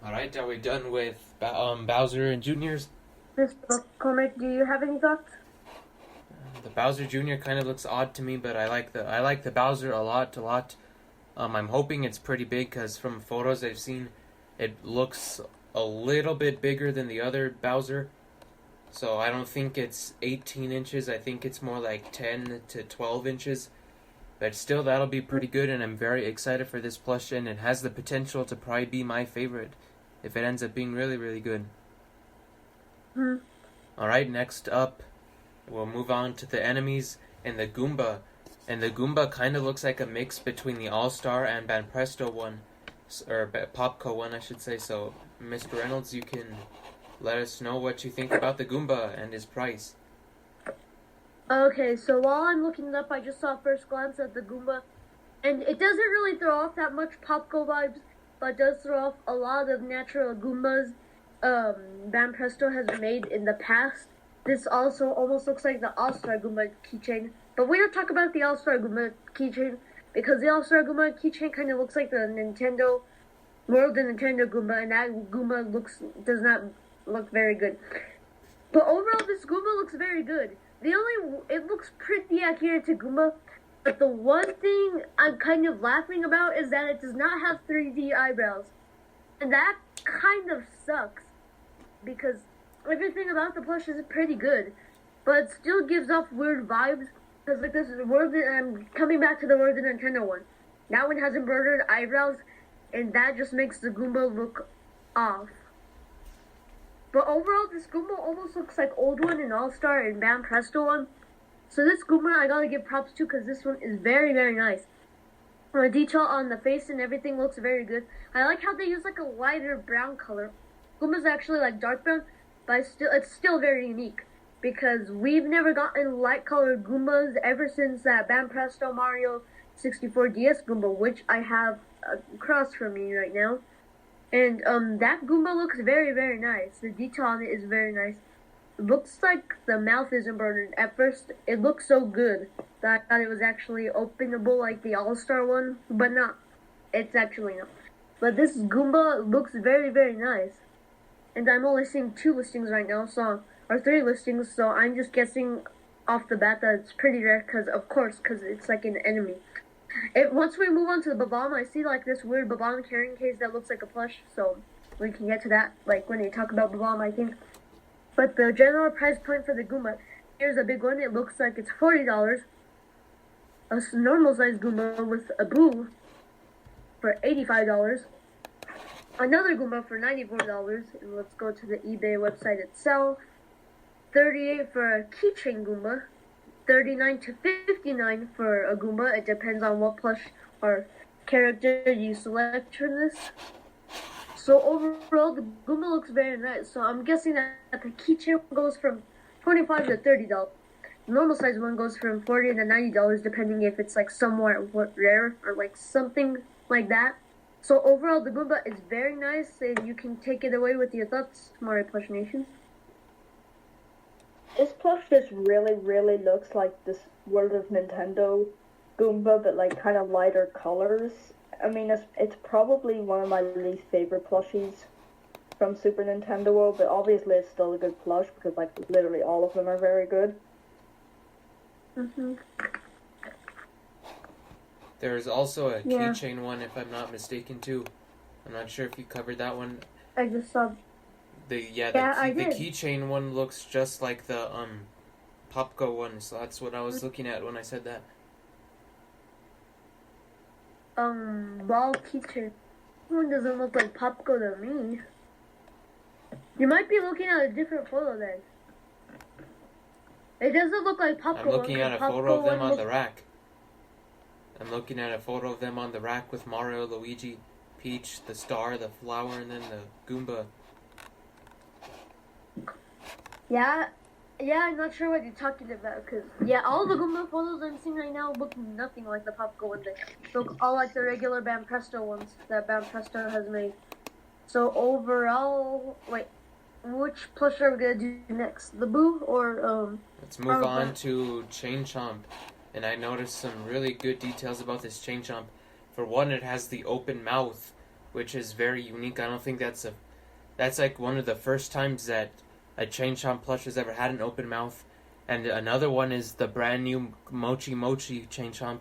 Alright, are we done with Bowser and Juniors? Mr. McCormick, do you have any thoughts? The Bowser Jr. kind of looks odd to me, but I like the Bowser a lot. I'm hoping it's pretty big because from photos I've seen, it looks a little bit bigger than the other Bowser. So I don't think it's 18 inches. I think it's more like 10 to 12 inches. But still, that'll be pretty good, and I'm very excited for this plush, and it has the potential to probably be my favorite if it ends up being really, really good. Alright, next up, we'll move on to the enemies and the Goomba. And the Goomba kind of looks like a mix between the All-Star and Banpresto one, or Popco one, I should say. So, Mr. Reynolds, you can let us know what you think about the Goomba and his price. Okay, so while I'm looking it up, I just saw a first glance at the Goomba, and it doesn't really throw off that much Popco vibes, but does throw off a lot of natural Goombas Banpresto has made in the past. This also almost looks like the All-Star Goomba keychain, but we don't talk about the All-Star Goomba keychain, because the All-Star Goomba keychain kind of looks like the Nintendo World and Nintendo Goomba, and that Goomba does not look very good. But overall, this Goomba looks very good. It looks pretty accurate to Goomba, but the one thing I'm kind of laughing about is that it does not have 3D eyebrows. And that kind of sucks, because everything about the plush is pretty good, but it still gives off weird vibes, because like this is I'm coming back to the World of Nintendo one. That one has embroidered eyebrows, and that just makes the Goomba look off. But overall, this Goomba almost looks like old one in All-Star and Banpresto one. So this Goomba I gotta give props to because this one is very, very nice. The detail on the face and everything looks very good. I like how they use like a lighter brown color. Goomba's actually like dark brown, but it's still very unique. Because we've never gotten light colored Goombas ever since that Banpresto Mario 64 DS Goomba, which I have across from me right now. And that Goomba looks very, very nice. The detail on it is very nice. It looks like the mouth is embroidered. At first, it looked so good that I thought it was actually openable like the All-Star one, but not. It's actually not. But this Goomba looks very, very nice. And I'm only seeing 2 listings right now, or 3 listings, so I'm just guessing off the bat that it's pretty rare, because it's like an enemy. Once we move on to the Babam, I see like this weird Babam carrying case that looks like a plush, so we can get to that like when they talk about Babam, I think. But the general price point for the Goomba, here's a big one. It looks like it's $40. A normal size Goomba with a boo for $85. Another Goomba for $94. And let's go to the eBay website itself. $38 for a keychain Goomba. $39 to $59 for a Goomba. It depends on what plush or character you select for this. So overall, the Goomba looks very nice. So I'm guessing that the keychain goes from $25 to $30. The normal size one goes from $40 to $90, depending if it's like somewhat rare or like something like that. So overall, the Goomba is very nice, and you can take it away with your thoughts, Mario Plush Nation. This plush just really, really looks like this World of Nintendo Goomba, but like kind of lighter colors. I mean, it's probably one of my least favorite plushies from Super Nintendo World, but obviously it's still a good plush because like literally all of them are very good. Mm-hmm. There's also a Yeah. keychain one, if I'm not mistaken, too. I'm not sure if you covered that one. I just saw. The I did. keychain one looks just like the Popco one, so that's what I was looking at when I said that. Ball keychain. One doesn't look like Popco to me. You might be looking at a different photo then. It doesn't look like Popco. I'm looking at a Popco photo of them one on the rack. I'm looking at a photo of them on the rack with Mario, Luigi, Peach, the star, the flower, and then the Goomba. Yeah, I'm not sure what you're talking about, because, all the Goomba photos I'm seeing right now look nothing like the Popco ones. They look all like the regular Bam Presto ones that Bam Presto has made. So overall, wait, which plush are we going to do next? The Boo or, Let's move on to Chain Chomp. And I noticed some really good details about this Chain Chomp. For one, it has the open mouth, which is very unique. I don't think that's like one of the first times that a Chain Chomp plush has ever had an open mouth. And another one is the brand new Mochi Mochi Chain Chomp,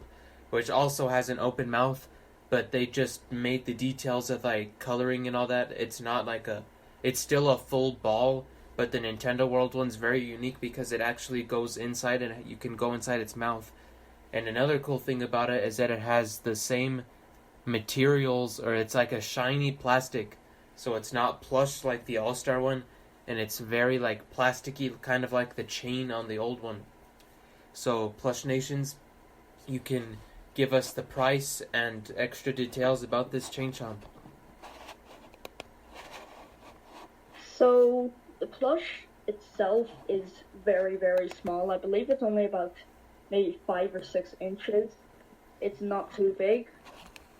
which also has an open mouth, but they just made the details of like coloring and all that. It's still a full ball, but the Nintendo World one's very unique because it actually goes inside and you can go inside its mouth. And another cool thing about it is that it has the same materials, or it's like a shiny plastic, so it's not plush like the All-Star one, and it's very like plasticky, kind of like the chain on the old one. So Plush Nations, you can give us the price and extra details about this Chain Chomp. So the plush itself is very, very small. I believe it's only about maybe 5 or 6 inches. It's not too big.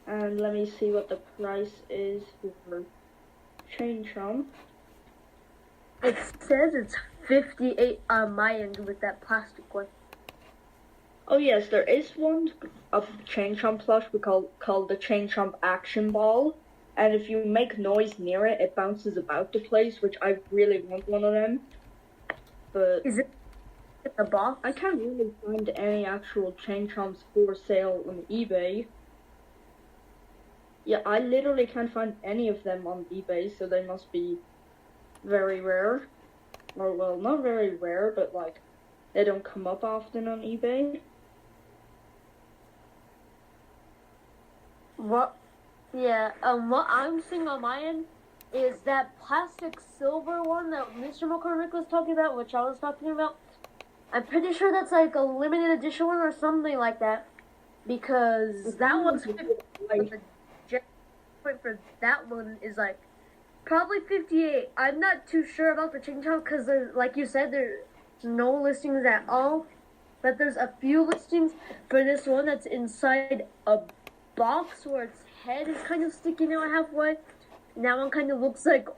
And let me see what the price is for Chain Chomp. it says it's 58 on my end with that plastic one. Oh yes, there is one of Chain Chomp plush we called the Chain Chomp Action Ball. And if you make noise near it, it bounces about the place, which I really want one of them. But Is it the box? I can't really find any actual Chain Chomps for sale on eBay. Yeah, I literally can't find any of them on eBay, so they must be very rare. Or, well, not very rare, but, like, they don't come up often on eBay. What I'm seeing on my end is that plastic silver one that Mr. McCormick was talking about, which I was talking about. I'm pretty sure that's like a limited edition one or something like that, because that one's the point for that one is like probably 58. I'm not too sure about the Chain Chomp because there's, like you said, there's no listings at all, but there's a few listings for this one that's inside a box where its head is kind of sticking out halfway. And that one kind of looks like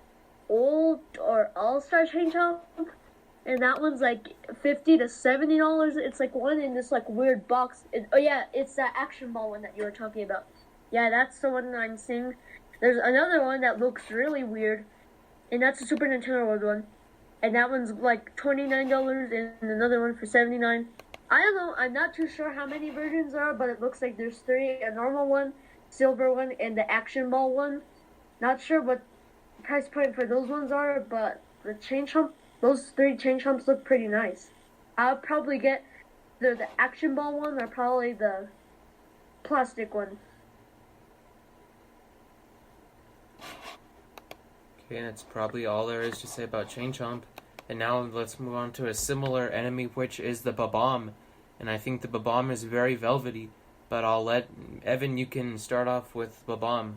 old or all-star Chain Chomp. And that one's like $50 to $70. It's like one in this like weird box. It's that Action Ball one that you were talking about. Yeah, that's the one that I'm seeing. There's another one that looks really weird, and that's the Super Nintendo World one. And that one's like $29 and another one for $79. I don't know, I'm not too sure how many versions there are, but it looks like there's 3, a normal one, silver one, and the Action Ball one. Not sure what the price point for those ones are, but the Chain Chomp, those 3 Chain Chomps look pretty nice. I'll probably get the Action Ball one or probably the plastic one. Okay, and that's probably all there is to say about Chain Chomp. And now let's move on to a similar enemy, which is the Babam. And I think the Babam is very velvety, but I'll let Evan, you can start off with Babam.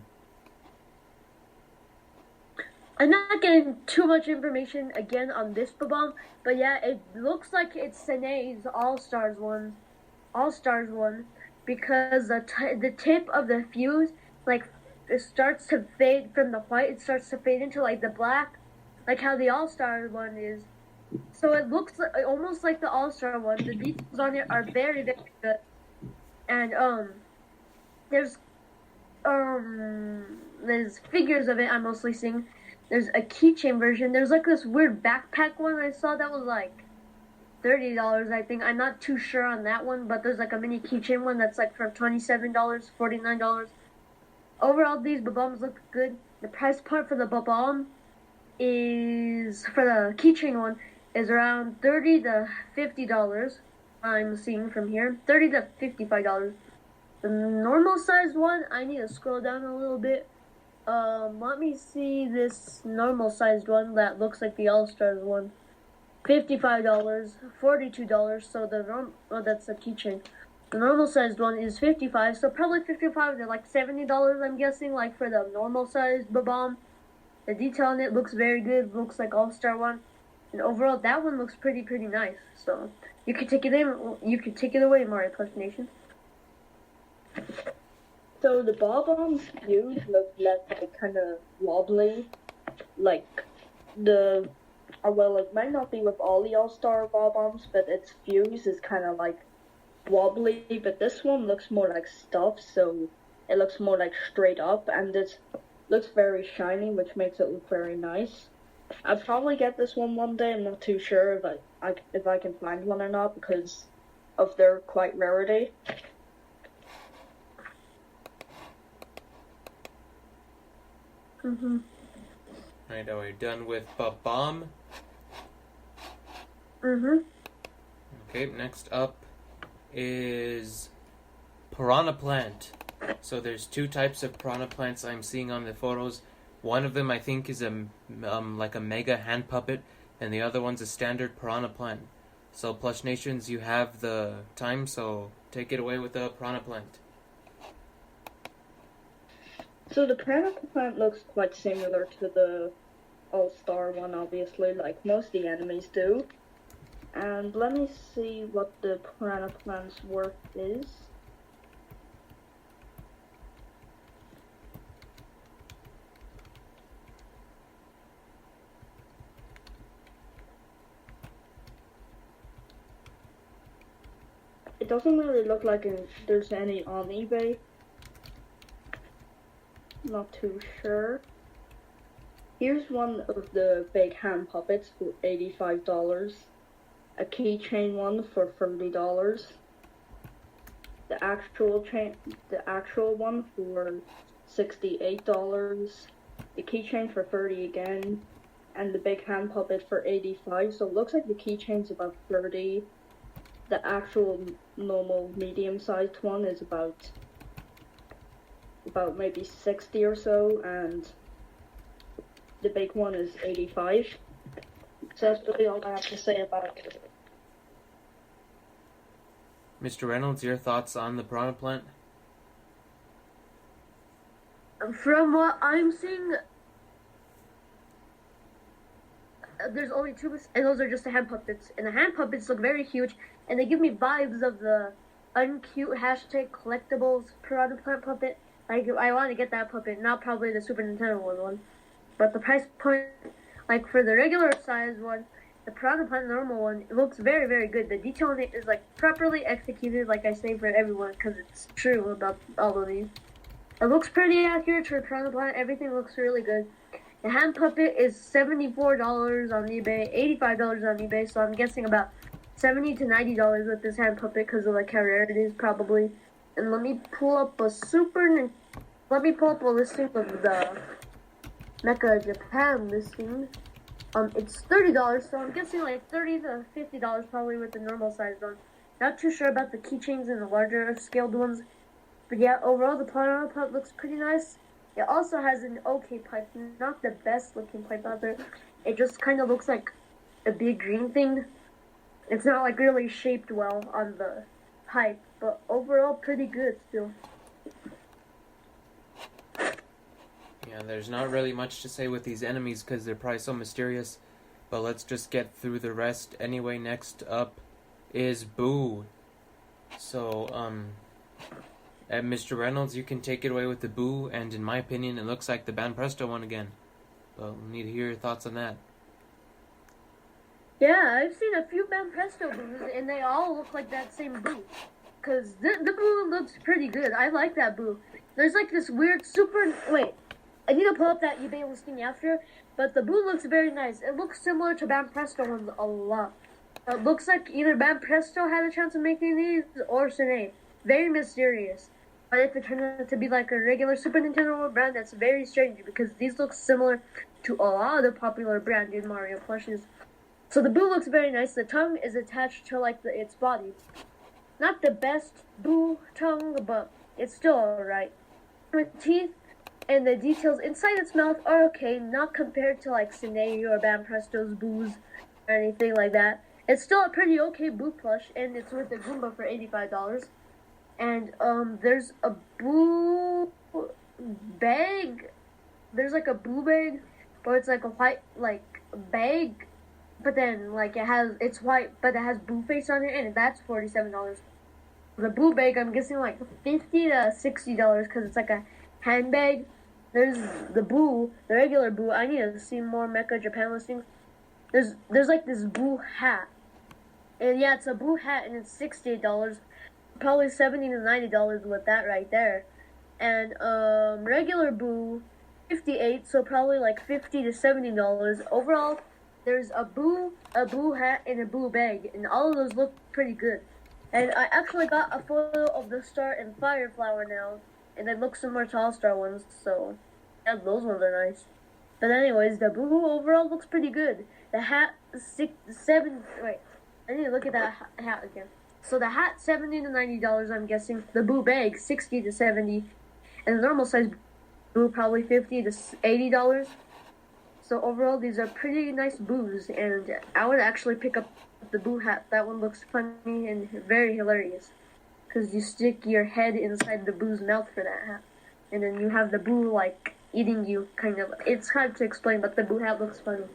I'm not getting too much information again on this Babam, but yeah, it looks like it's Sene's All-Stars one, because the tip of the fuse, like, it starts to fade from the white, it starts to fade into like the black, like how the All-Star one is. So it looks like, almost like the All-Star one. The details on it are very, very good. And there's figures of it I'm mostly seeing. There's a keychain version. There's like this weird backpack one I saw that was like $30, I think. I'm not too sure on that one, but there's like a mini keychain one that's like for $27, $49. Overall, these bombs look good. The price point for the bomb is, for the keychain one, is around $30 to $50. I'm seeing from here, $30 to $55. The normal sized one, I need to scroll down a little bit. Let me see this normal sized one that looks like the All Stars one. $55, $42. So that's the keychain. The normal sized one is $55, so probably $55 to like $70. I'm guessing, like for the normal sized bomb. The detail on it looks very good. Looks like All Star one, and overall that one looks pretty nice. So you could take it in. You could take it away, Mario Plush Nation. So the ball bombs views look less like kind of wobbly, like the well, it might not be with all the All-Star ball bombs, but its fuse is kind of like wobbly. But this one looks more like stuff, so it looks more like straight up, and it looks very shiny, which makes it look very nice. I'll probably get this one day. I'm not too sure if I can find one or not because of their quite rarity. Right, are we done with bomb? Okay, next up is Piranha Plant. So there's two types of Piranha Plants I'm seeing on the photos. One of them I think is like a mega hand puppet, and the other one's a standard Piranha Plant. So Plush Nations, you have the time, so take it away with the Piranha Plant. So the Piranha Plant looks quite similar to the All-Star one, obviously, like most of the enemies do. And let me see what the Piranha Plant's worth is. It doesn't really look like there's any on eBay. Not too sure. Here's one of the big hand puppets for $85. A keychain one for $30. The actual one for $68. The keychain for $30 again, and the big hand puppet for $85. So it looks like the keychain's about $30. The actual normal medium-sized one is about maybe $60 or so, and the big one is $85. So that's really all I have to say about it. Mr. Reynolds, your thoughts on the Piranha Plant? From what I'm seeing, there's only two, and those are just the hand puppets. And the hand puppets look very huge, and they give me vibes of the uncute hashtag collectibles Piranha Plant puppet. I want to get that puppet, not probably the Super Nintendo one. But the price point, like for the regular size one, the Piranha Plant normal one, it looks very good. The detail on it is like properly executed, like I say for everyone, because it's true about all of these. It looks pretty accurate for Piranha Plant. Everything looks really good. The hand puppet is $74 on eBay, $85 on eBay, so I'm guessing about $70 to $90 with this hand puppet because of like how rare it is probably. And let me pull up a listing of the Mecha Japan listing. It's $30, so I'm guessing like $30 to $50 probably with the normal size one. Not too sure about the keychains and the larger scaled ones. But yeah, overall the Piranha Plant looks pretty nice. It also has an okay pipe, not the best looking pipe out there. It just kind of looks like a big green thing. It's not like really shaped well on the pipe, but overall pretty good still. Yeah, there's not really much to say with these enemies because they're probably so mysterious. But let's just get through the rest. Anyway, next up is Boo. So, Mr. Reynolds, you can take it away with the Boo, and in my opinion, it looks like the Banpresto one again. But we need to hear your thoughts on that. Yeah, I've seen a few Banpresto Boos, and they all look like that same Boo. Because the Boo looks pretty good. I like that Boo. There's like this weird Wait, I need to pull up that eBay listing after, but the Boo looks very nice. It looks similar to Banpresto ones a lot. It looks like either Bam Presto had a chance of making these or Sine. Very mysterious. But if it turned out to be like a regular Super Nintendo brand, that's very strange because these look similar to a lot of the popular branded Mario plushes. So the Boo looks very nice. The tongue is attached to like its body. Not the best Boo tongue, but it's still alright. The teeth and the details inside its mouth are okay, not compared to like Sine or Bam Presto's Boos or anything like that. It's still a pretty okay Boo plush, and it's worth a Goomba for $85. And there's a Boo bag. There's like a Boo bag, but it's like a white like bag, but then like it's white, but it has Boo face on it, and that's $47. The Boo bag, I'm guessing like $50 to $60 because it's like a handbag. There's the Boo, the regular Boo. I need to see more Mecha Japan listings. There's like this Boo hat. And yeah, it's a Boo hat, and it's $68. Probably $70 to $90 with that right there. And regular Boo, $58, so probably like $50 to $70. Overall, there's a Boo hat, and a Boo bag, and all of those look pretty good. And I actually got a photo of the Star and Fire flower now, and they look similar to All-Star ones, so yeah, those ones are nice. But anyways, the Boo overall looks pretty good. The hat, I need to look at that hat again. So the hat, $70 to $90, I'm guessing. The Boo bag, $60 to $70. And the normal size Boo, probably $50 to $80. So overall, these are pretty nice Boos. And I would actually pick up the Boo hat. That one looks funny and very hilarious. Because you stick your head inside the Boo's mouth for that hat. And then you have the Boo, like, eating you, kind of. It's hard to explain, but the Boo hat looks funny.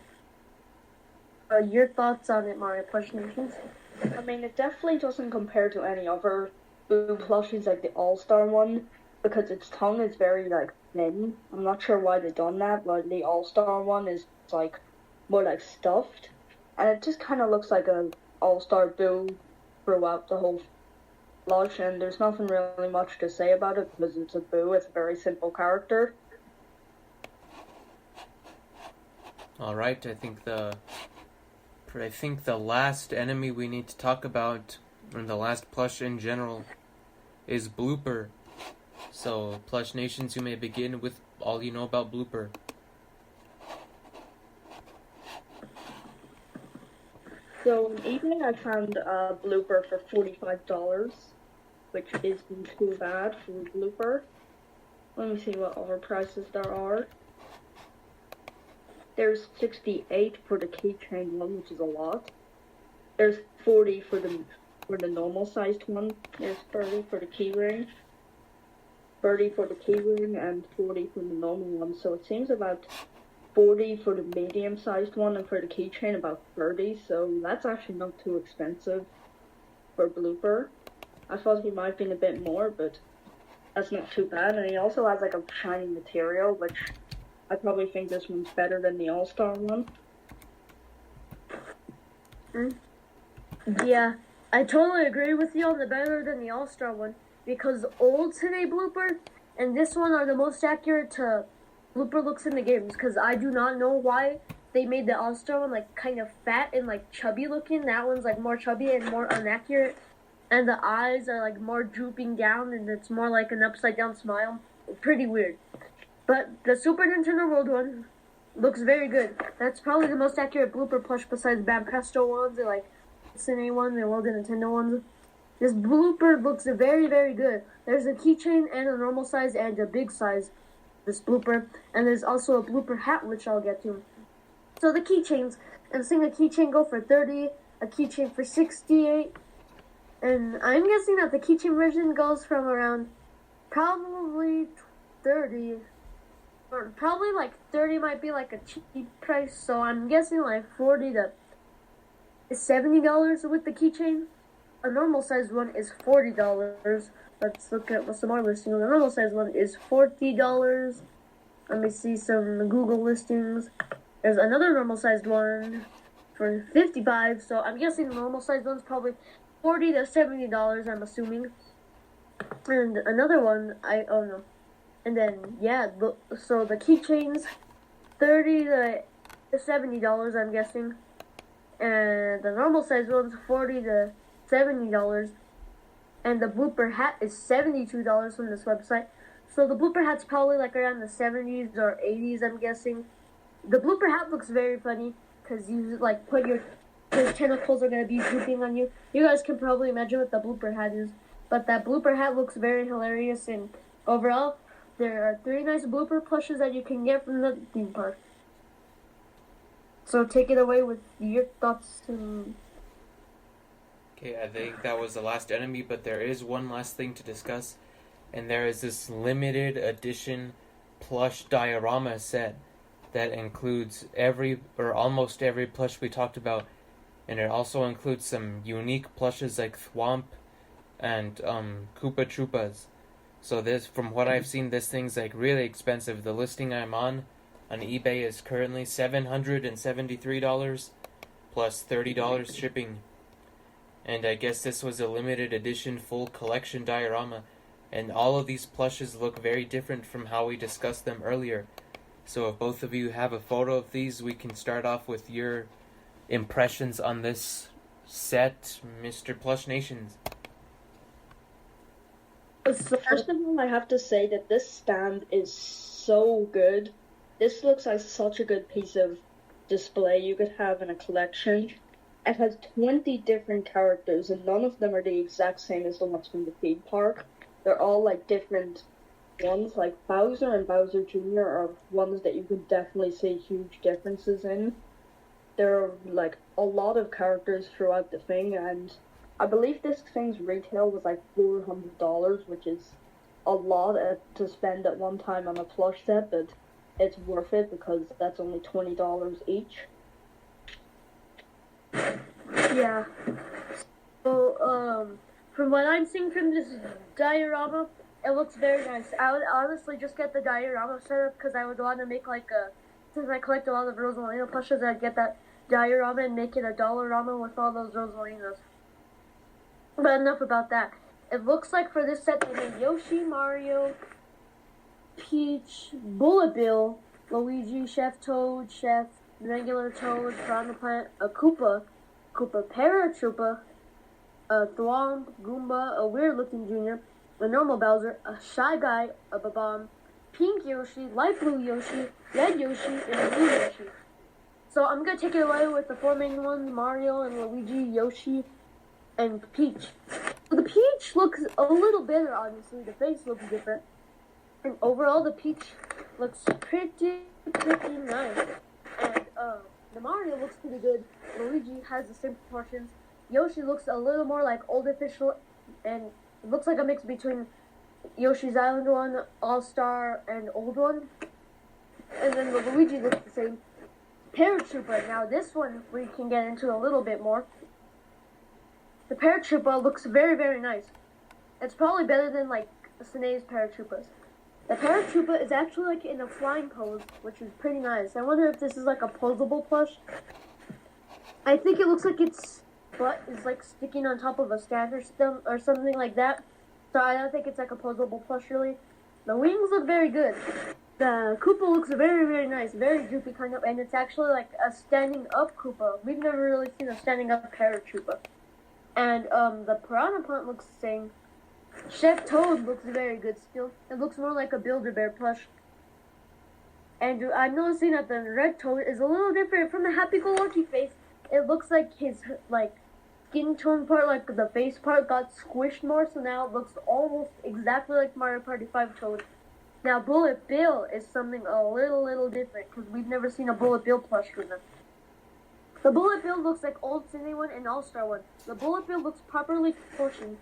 Your thoughts on it, Mario Plush Nations? I mean, it definitely doesn't compare to any other Boo plushies like the All-Star one, because its tongue is very, like, thin. I'm not sure why they've done that, but the All-Star one is, like, more, like, stuffed. And it just kind of looks like an All-Star Boo throughout the whole plush, and there's nothing really much to say about it, because it's a Boo. It's a very simple character. Alright, I think the last enemy we need to talk about, and the last plush in general, is Blooper. So, Plush Nations, you may begin with all you know about Blooper. So, in evening, I found Blooper for $45, which isn't too bad for Blooper. Let me see what other prices there are. There's $68 for the keychain one, which is a lot. There's $40 for the normal sized one. There's $30 for the keyring. $30 for the keyring and $40 for the normal one. So it seems about $40 for the medium sized one, and for the keychain about $30. So that's actually not too expensive for Blooper. I thought he might have been a bit more, but that's not too bad. And he also has like a shiny material, which I probably think this one's better than the All-Star one. Yeah, I totally agree with you on the better than the All-Star one, because old today Blooper and this one are the most accurate to Blooper looks in the games, because I do not know why they made the All-Star one like kind of fat and like chubby looking. That one's like more chubby and more inaccurate, and the eyes are like more drooping down, and it's more like an upside down smile. Pretty weird. But the Super Nintendo World one looks very good. That's probably the most accurate Blooper plush besides Bam Presto ones or like Cine ones and World of Nintendo ones. This Blooper looks very, very good. There's a keychain and a normal size and a big size. This Blooper, and there's also a Blooper hat, which I'll get to. So the keychains, I'm seeing a keychain go for $30, a keychain for $68, and I'm guessing that the keychain version goes from around probably $30. Or probably like $30 might be like a cheap price, so I'm guessing like $40 to $70 with the keychain. A normal size one is $40. Let's look at some more listings. The normal size one is $40. Let me see some Google listings. There's another normal sized one for $55. So I'm guessing the normal sized one's probably $40 to $70. I'm assuming. And another one, oh no. And then, yeah, so the keychains, $30 to $70, I'm guessing. and the normal size one's $40 to $70, and the Blooper hat is $72 from this website. So the Blooper hat's probably like around the 70s or 80s, I'm guessing. The Blooper hat looks very funny because you like put your tentacles are gonna be drooping on you. You guys can probably imagine what the Blooper hat is, but that Blooper hat looks very hilarious. And overall, there are 3 nice Blooper plushes that you can get from the theme park. So take it away with your thoughts. Okay, I think that was the last enemy, but there is one last thing to discuss, and there is this limited edition plush diorama set that includes almost every plush we talked about, and it also includes some unique plushes like Chomp and Koopa Troopas. So this, from what I've seen, this thing's like really expensive. The listing I'm on eBay is currently $773 plus $30 shipping. And I guess this was a limited edition full collection diorama. And all of these plushes look very different from how we discussed them earlier. So if both of you have a photo of these, we can start off with your impressions on this set, Mr. Plush Nations. First of all, I have to say that this stand is so good. This looks like such a good piece of display you could have in a collection. It has 20 different characters, and none of them are the exact same as the ones from the theme park. They're all like different ones, like Bowser and Bowser Jr. are ones that you could definitely see huge differences in. There are like a lot of characters throughout the thing, and I believe this thing's retail was like $400, which is a lot to spend at one time on a plush set, but it's worth it because that's only $20 each. Yeah. So, from what I'm seeing from this diorama, it looks very nice. I would honestly just get the diorama set up because I would want to make like since I collect a lot of Rosalina plushes, I'd get that diorama and make it a dollarama with all those Rosalinas. But enough about that. It looks like for this set they made Yoshi, Mario, Peach, Bullet Bill, Luigi, Chef Toad, Chef, Regular Toad, Piranha Plant, a Koopa, Koopa Paratroopa, a Thwomp, Goomba, a Weird Looking Junior, a normal Bowser, a Shy Guy, a Babam, Pink Yoshi, Light Blue Yoshi, Red Yoshi, and a Blue Yoshi. So I'm gonna take it away with the 4 main ones, Mario and Luigi, Yoshi, and Peach. The Peach looks a little better, honestly. The face looks different. And overall, the Peach looks pretty nice. And the Mario looks pretty good. Luigi has the same proportions. Yoshi looks a little more like old official, and it looks like a mix between Yoshi's Island one, All-Star, and old one. And then the Luigi looks the same. Paratroopa. Now this one we can get into a little bit more. The Paratroopa looks very, very nice. It's probably better than like Sinead's Paratroopas. The Paratroopa is actually like in a flying pose, which is pretty nice. I wonder if this is like a posable plush. I think it looks like its butt is like sticking on top of a stand or something like that. So I don't think it's like a posable plush really. The wings look very good. The Koopa looks very, very nice, very droopy kind of, and it's actually like a standing up Koopa. We've never really seen a standing up Paratroopa. And the Piranha Plant looks the same. Chef Toad looks very good still. It looks more like a Build-A-Bear plush. And I'm noticing that the Red Toad is a little different from the Happy-Go-Lucky face. It looks like his like skin tone part, like the face part, got squished more, so now it looks almost exactly like Mario Party 5 Toad. Now Bullet Bill is something a little different because we've never seen a Bullet Bill plush with them. The Bullet Bill looks like old Cine one and All-Star one. The Bullet Bill looks properly proportioned.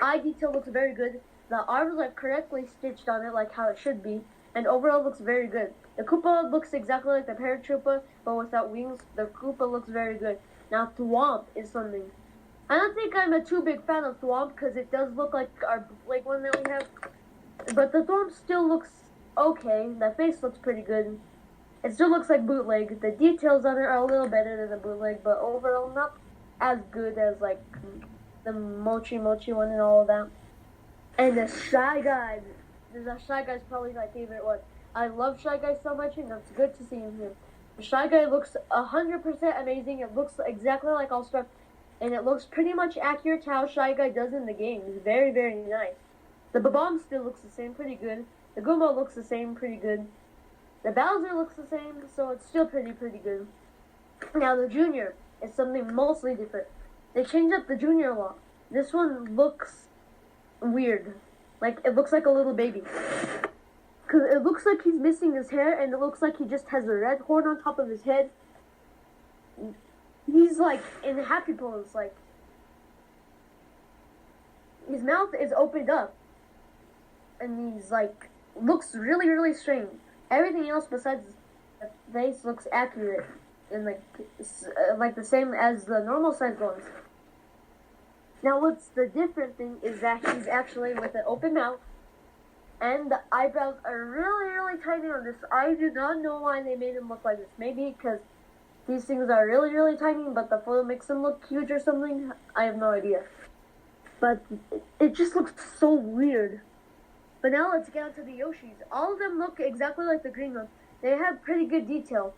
Eye detail looks very good. The arms are correctly stitched on it like how it should be. And overall looks very good. The Koopa looks exactly like the Paratroopa, but without wings. The Koopa looks very good. Now Thwomp is something. I don't think I'm a too big fan of Thwomp because it does look like our bootleg one that we have. But the Thwomp still looks okay. The face looks pretty good. It still looks like bootleg. The details on it are a little better than the bootleg, but overall not as good as like the Mochi one and all of that. And the Shy Guy. The Shy Guy's probably my favorite one. I love Shy Guy so much, and it's good to see him here. Shy Guy looks 100% amazing. It looks exactly like All Star, and it looks pretty much accurate to how Shy Guy does in the game. It's very, very nice. The Bomb still looks the same, pretty good. The Goomba looks the same, pretty good. The Bowser looks the same, so it's still pretty good. Now the Junior is something mostly different. They changed up the Junior a lot. This one looks weird. Like, it looks like a little baby. Because it looks like he's missing his hair, and it looks like he just has a red horn on top of his head. He's, like, in a happy pose, like, his mouth is opened up. And he's, like, looks really, really strange. Everything else besides the face looks accurate. And, like the same as the normal size ones. Now, what's the different thing is that he's actually with an open mouth, and the eyebrows are really, really tiny on this. I do not know why they made him look like this. Maybe because these things are really, really tiny, but the photo makes them look huge or something. I have no idea. But it just looks so weird. But now let's get on to the Yoshis. All of them look exactly like the green one. They have pretty good detail.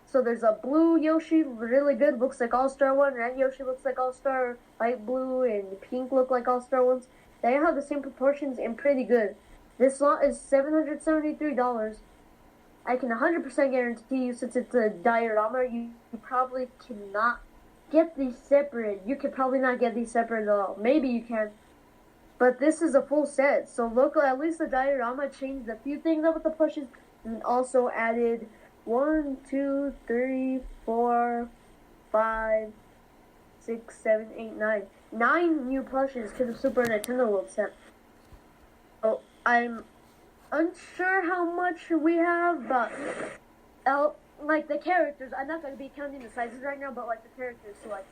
So there's a blue Yoshi, really good, looks like All-Star one. Red Yoshi looks like All-Star, light blue and pink look like All-Star ones. They have the same proportions and pretty good. This lot is $773. I can 100% guarantee you, since it's a diorama, you probably cannot get these separate. You could probably not get these separate at all. Maybe you can. But this is a full set. So look, at least the diorama changed a few things up with the plushes and also added 1, 2, 3, 4, 5, 6, 7, 8, 9. 9 new plushes to the Super Nintendo World set. So I'm unsure how much we have, but like the characters, I'm not going to be counting the sizes right now, but like the characters, so like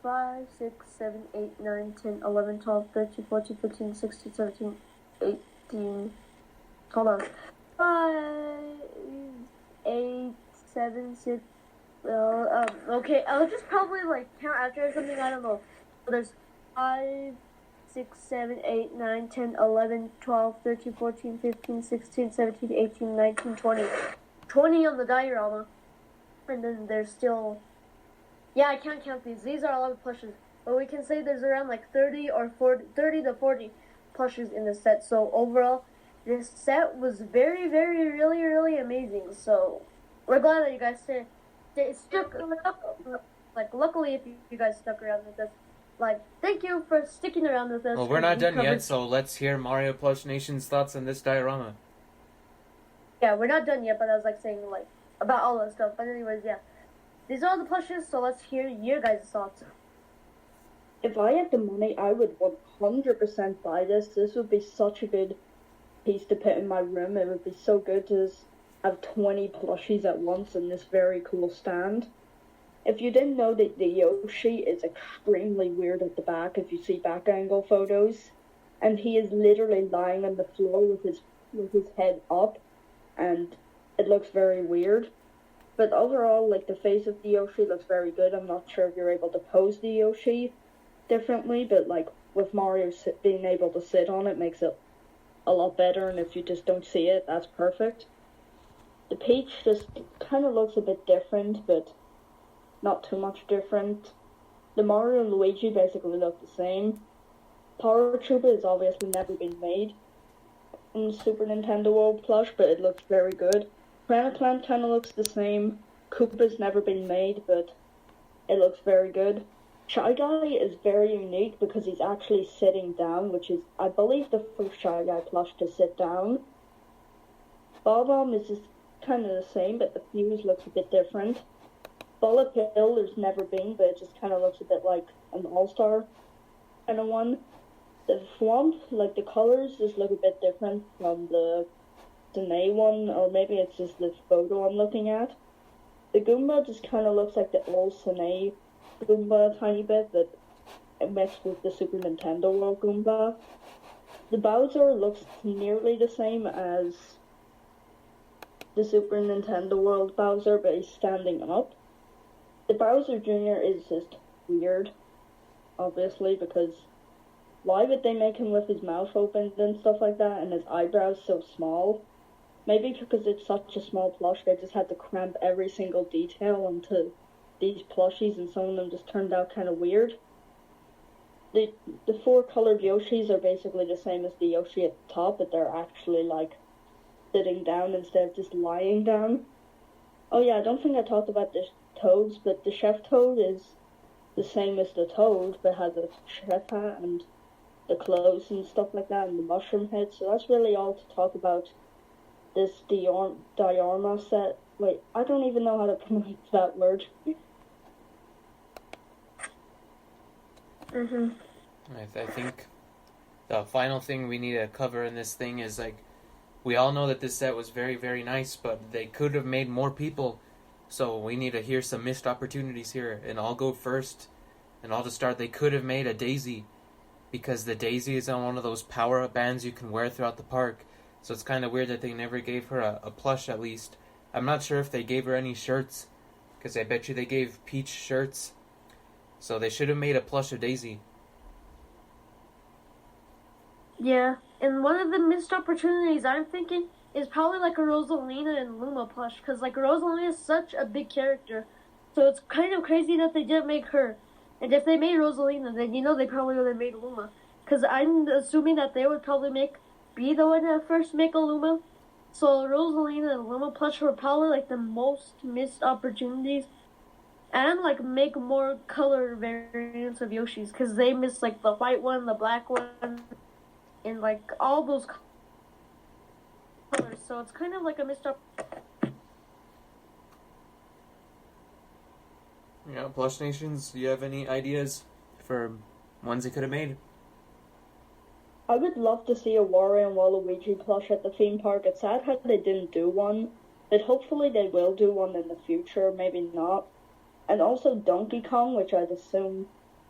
5, 6, 7, 8, 9, 10, 11, 12, 13, 14, 15, 16, 17, 18, hold on, 5, 8, 7, 6, okay, I'll just probably like count after or something, I don't know. So there's 5, 6, 7, 8, 9, 10, 11, 12, 13, 14, 15, 16, 17, 18, 19, 20. 20 on the diorama. And then there's still... Yeah, I can't count these. These are a lot of plushes. But we can say there's around like 30 to 40 plushes in the set. So overall, this set was very, very, really, really amazing. So we're glad that you guys stuck. Like, luckily, if you guys stuck around with us. Like, thank you for sticking around with us. Well, we're not done yet, so let's hear Mario Plush Nation's thoughts on this diorama. Yeah, we're not done yet, but I was like saying like about all that stuff. But anyways, yeah. These are all the plushes, so let's hear your guys' thoughts. If I had the money, I would 100% buy this. This would be such a good piece to put in my room. It would be so good to just have 20 plushies at once in this very cool stand. If you didn't know that the Yoshi is extremely weird at the back, if you see back angle photos, and he is literally lying on the floor with his head up, and it looks very weird. But overall, like, the face of the Yoshi looks very good. I'm not sure if you're able to pose the Yoshi differently, but like with Mario being able to sit on it makes it a lot better, and if you just don't see it, that's perfect. The Peach just kind of looks a bit different, but not too much different. The Mario and Luigi basically look the same. Power Trooper has obviously never been made in Super Nintendo World Plush, but it looks very good. Piranha kind of looks the same. Koopa's never been made, but it looks very good. Shy Guy is very unique because he's actually sitting down, which is, I believe, the first Shy Guy plush to sit down. Bob-omb is just kind of the same, but the fuse looks a bit different. Bullet Bill there's never been, but it just kind of looks a bit like an all-star kind of one. The Swamp, like the colors, just look a bit different from the Danae one, or maybe it's just the photo I'm looking at. The Goomba just kind of looks like the old Danae Goomba a tiny bit, but it mixed with the Super Nintendo World Goomba. The Bowser looks nearly the same as the Super Nintendo World Bowser, but he's standing up. The Bowser Jr. is just weird, obviously, because why would they make him with his mouth open and stuff like that, and his eyebrows so small? Maybe because it's such a small plush, they just had to cramp every single detail into these plushies, and some of them just turned out kind of weird. The four colored Yoshis are basically the same as the Yoshi at the top, but they're actually like sitting down instead of just lying down. Oh yeah, I don't think I talked about the toads, but the chef toad is the same as the toad, but has a chef hat and the clothes and stuff like that, and the mushroom head. So that's really all to talk about this Diorama set. Wait, I don't even know how to pronounce that word. I think the final thing we need to cover in this thing is, like, we all know that this set was very, very nice, but they could have made more people. So we need to hear some missed opportunities here. And I'll go first. And I'll just start. They could have made a Daisy, because the Daisy is on one of those power-up bands you can wear throughout the park. So it's kind of weird that they never gave her a plush, at least. I'm not sure if they gave her any shirts, because I bet you they gave Peach shirts. So they should have made a plush of Daisy. Yeah, and one of the missed opportunities I'm thinking is probably like a Rosalina and Luma plush, because like Rosalina is such a big character, so it's kind of crazy that they didn't make her. And if they made Rosalina, then they probably would have made Luma, because I'm assuming that they would probably be the one that first make a Luma. So Rosalina and Luma plush were probably like the most missed opportunities, and like make more color variants of Yoshi's, because they missed like the white one, the black one, and like all those colors, so it's kind of like a missed up. Yeah, Plush Nations, do you have any ideas for ones they could have made? I would love to see a Wario and Waluigi plush at the theme park. It's sad how they didn't do one, but hopefully they will do one in the future, maybe not. And also Donkey Kong, which I'd assume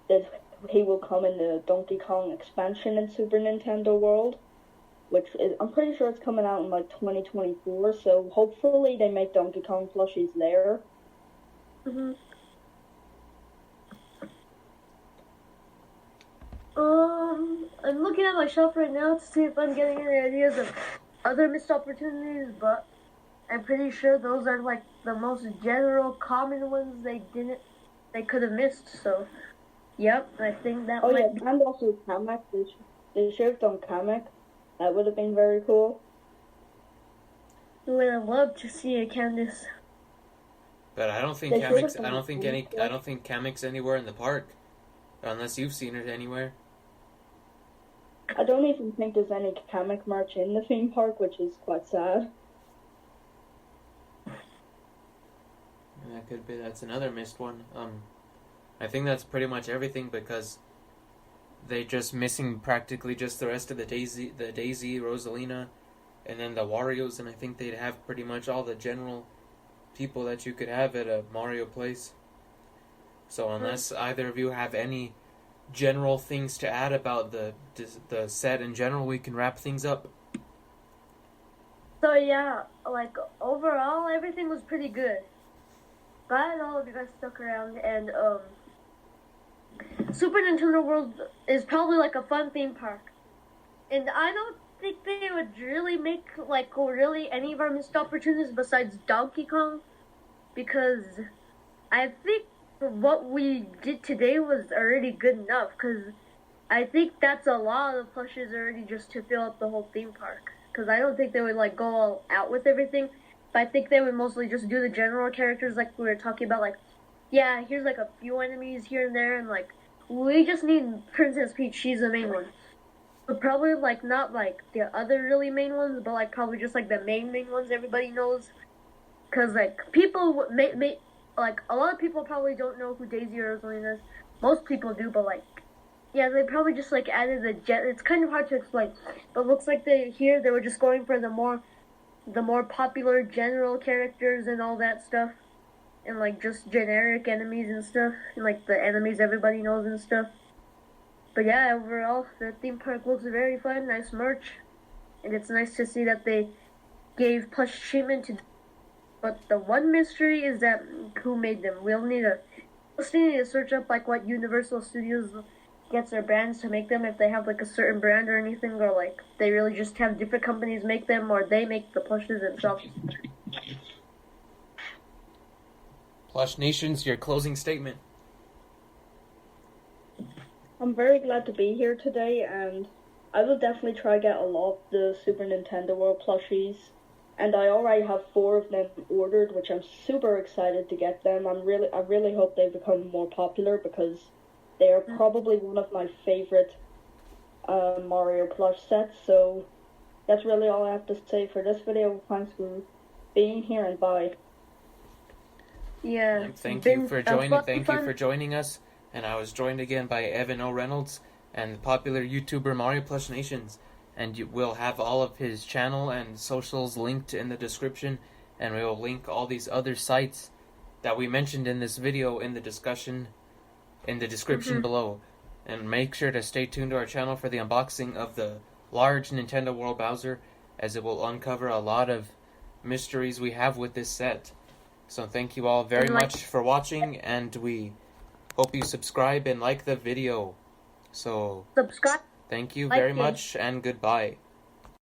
that he will come in the Donkey Kong expansion in Super Nintendo World, which is, I'm pretty sure it's coming out in like 2024, so hopefully they make Donkey Kong plushies there. I'm looking at my shelf right now to see if I'm getting any ideas of other missed opportunities, but I'm pretty sure those are like the most general, common ones they could have missed. So, yep, I think that. Oh yeah, and also Kamek. They should have done Kamek. That would have been very cool. I would have loved to see a Candice. But I don't think Kamek's. I don't think Kamek's anywhere in the park, unless you've seen it anywhere. I don't even think there's any Kamek merch in the theme park, which is quite sad. That could be. That's another missed one. I think that's pretty much everything, because they just missing practically just the rest of the Daisy, Rosalina, and then the Warrios, and I think they'd have pretty much all the general people that you could have at a Mario place. So unless either of you have any general things to add about the set in general, we can wrap things up. So yeah, like overall everything was pretty good. Glad all of you guys stuck around, and Super Nintendo World is probably like a fun theme park. And I don't think they would really make like really any of our missed opportunities besides Donkey Kong, because I think what we did today was already good enough, because I think that's a lot of plushes already just to fill up the whole theme park. Because I don't think they would like go all out with everything, but I think they would mostly just do the general characters like we were talking about, like, yeah, here's like a few enemies here and there, and like we just need Princess Peach, she's the main one. But probably like not like the other really main ones, but like probably just like the main ones everybody knows. Because like people like a lot of people probably don't know who Daisy or Rosalina is. Most people do, but like, yeah, they probably just like added the it's kind of hard to explain, but it looks like they were just going for the more popular general characters and all that stuff, and like just generic enemies and stuff, and like the enemies everybody knows and stuff. But yeah, overall the theme park looks very fun, nice merch, and it's nice to see that they gave plush treatment to. But the one mystery is that who made them. We'll need to search up like what Universal Studios gets their brands to make them, if they have like a certain brand or anything, or like they really just have different companies make them, or they make the plushes themselves. Plush Nations, your closing statement. I'm very glad to be here today, and I will definitely try to get a lot of the Super Nintendo World plushies. And I already have 4 of them ordered, which I'm super excited to get them. I really hope they become more popular because they are probably one of my favorite Mario plush sets. So that's really all I have to say for this video. Thanks for being here, and bye. Yeah. Thank you for joining us. And I was joined again by Evan O. Reynolds and the popular YouTuber Mario Plush Nations. And we'll have all of his channel and socials linked in the description. And we will link all these other sites that we mentioned in this video in the discussion in the description below. And make sure to stay tuned to our channel for the unboxing of the large Nintendo World Bowser, as it will uncover a lot of mysteries we have with this set. So thank you all very much for watching, and we hope you subscribe and like the video. So Subscribe. thank you very much, and goodbye.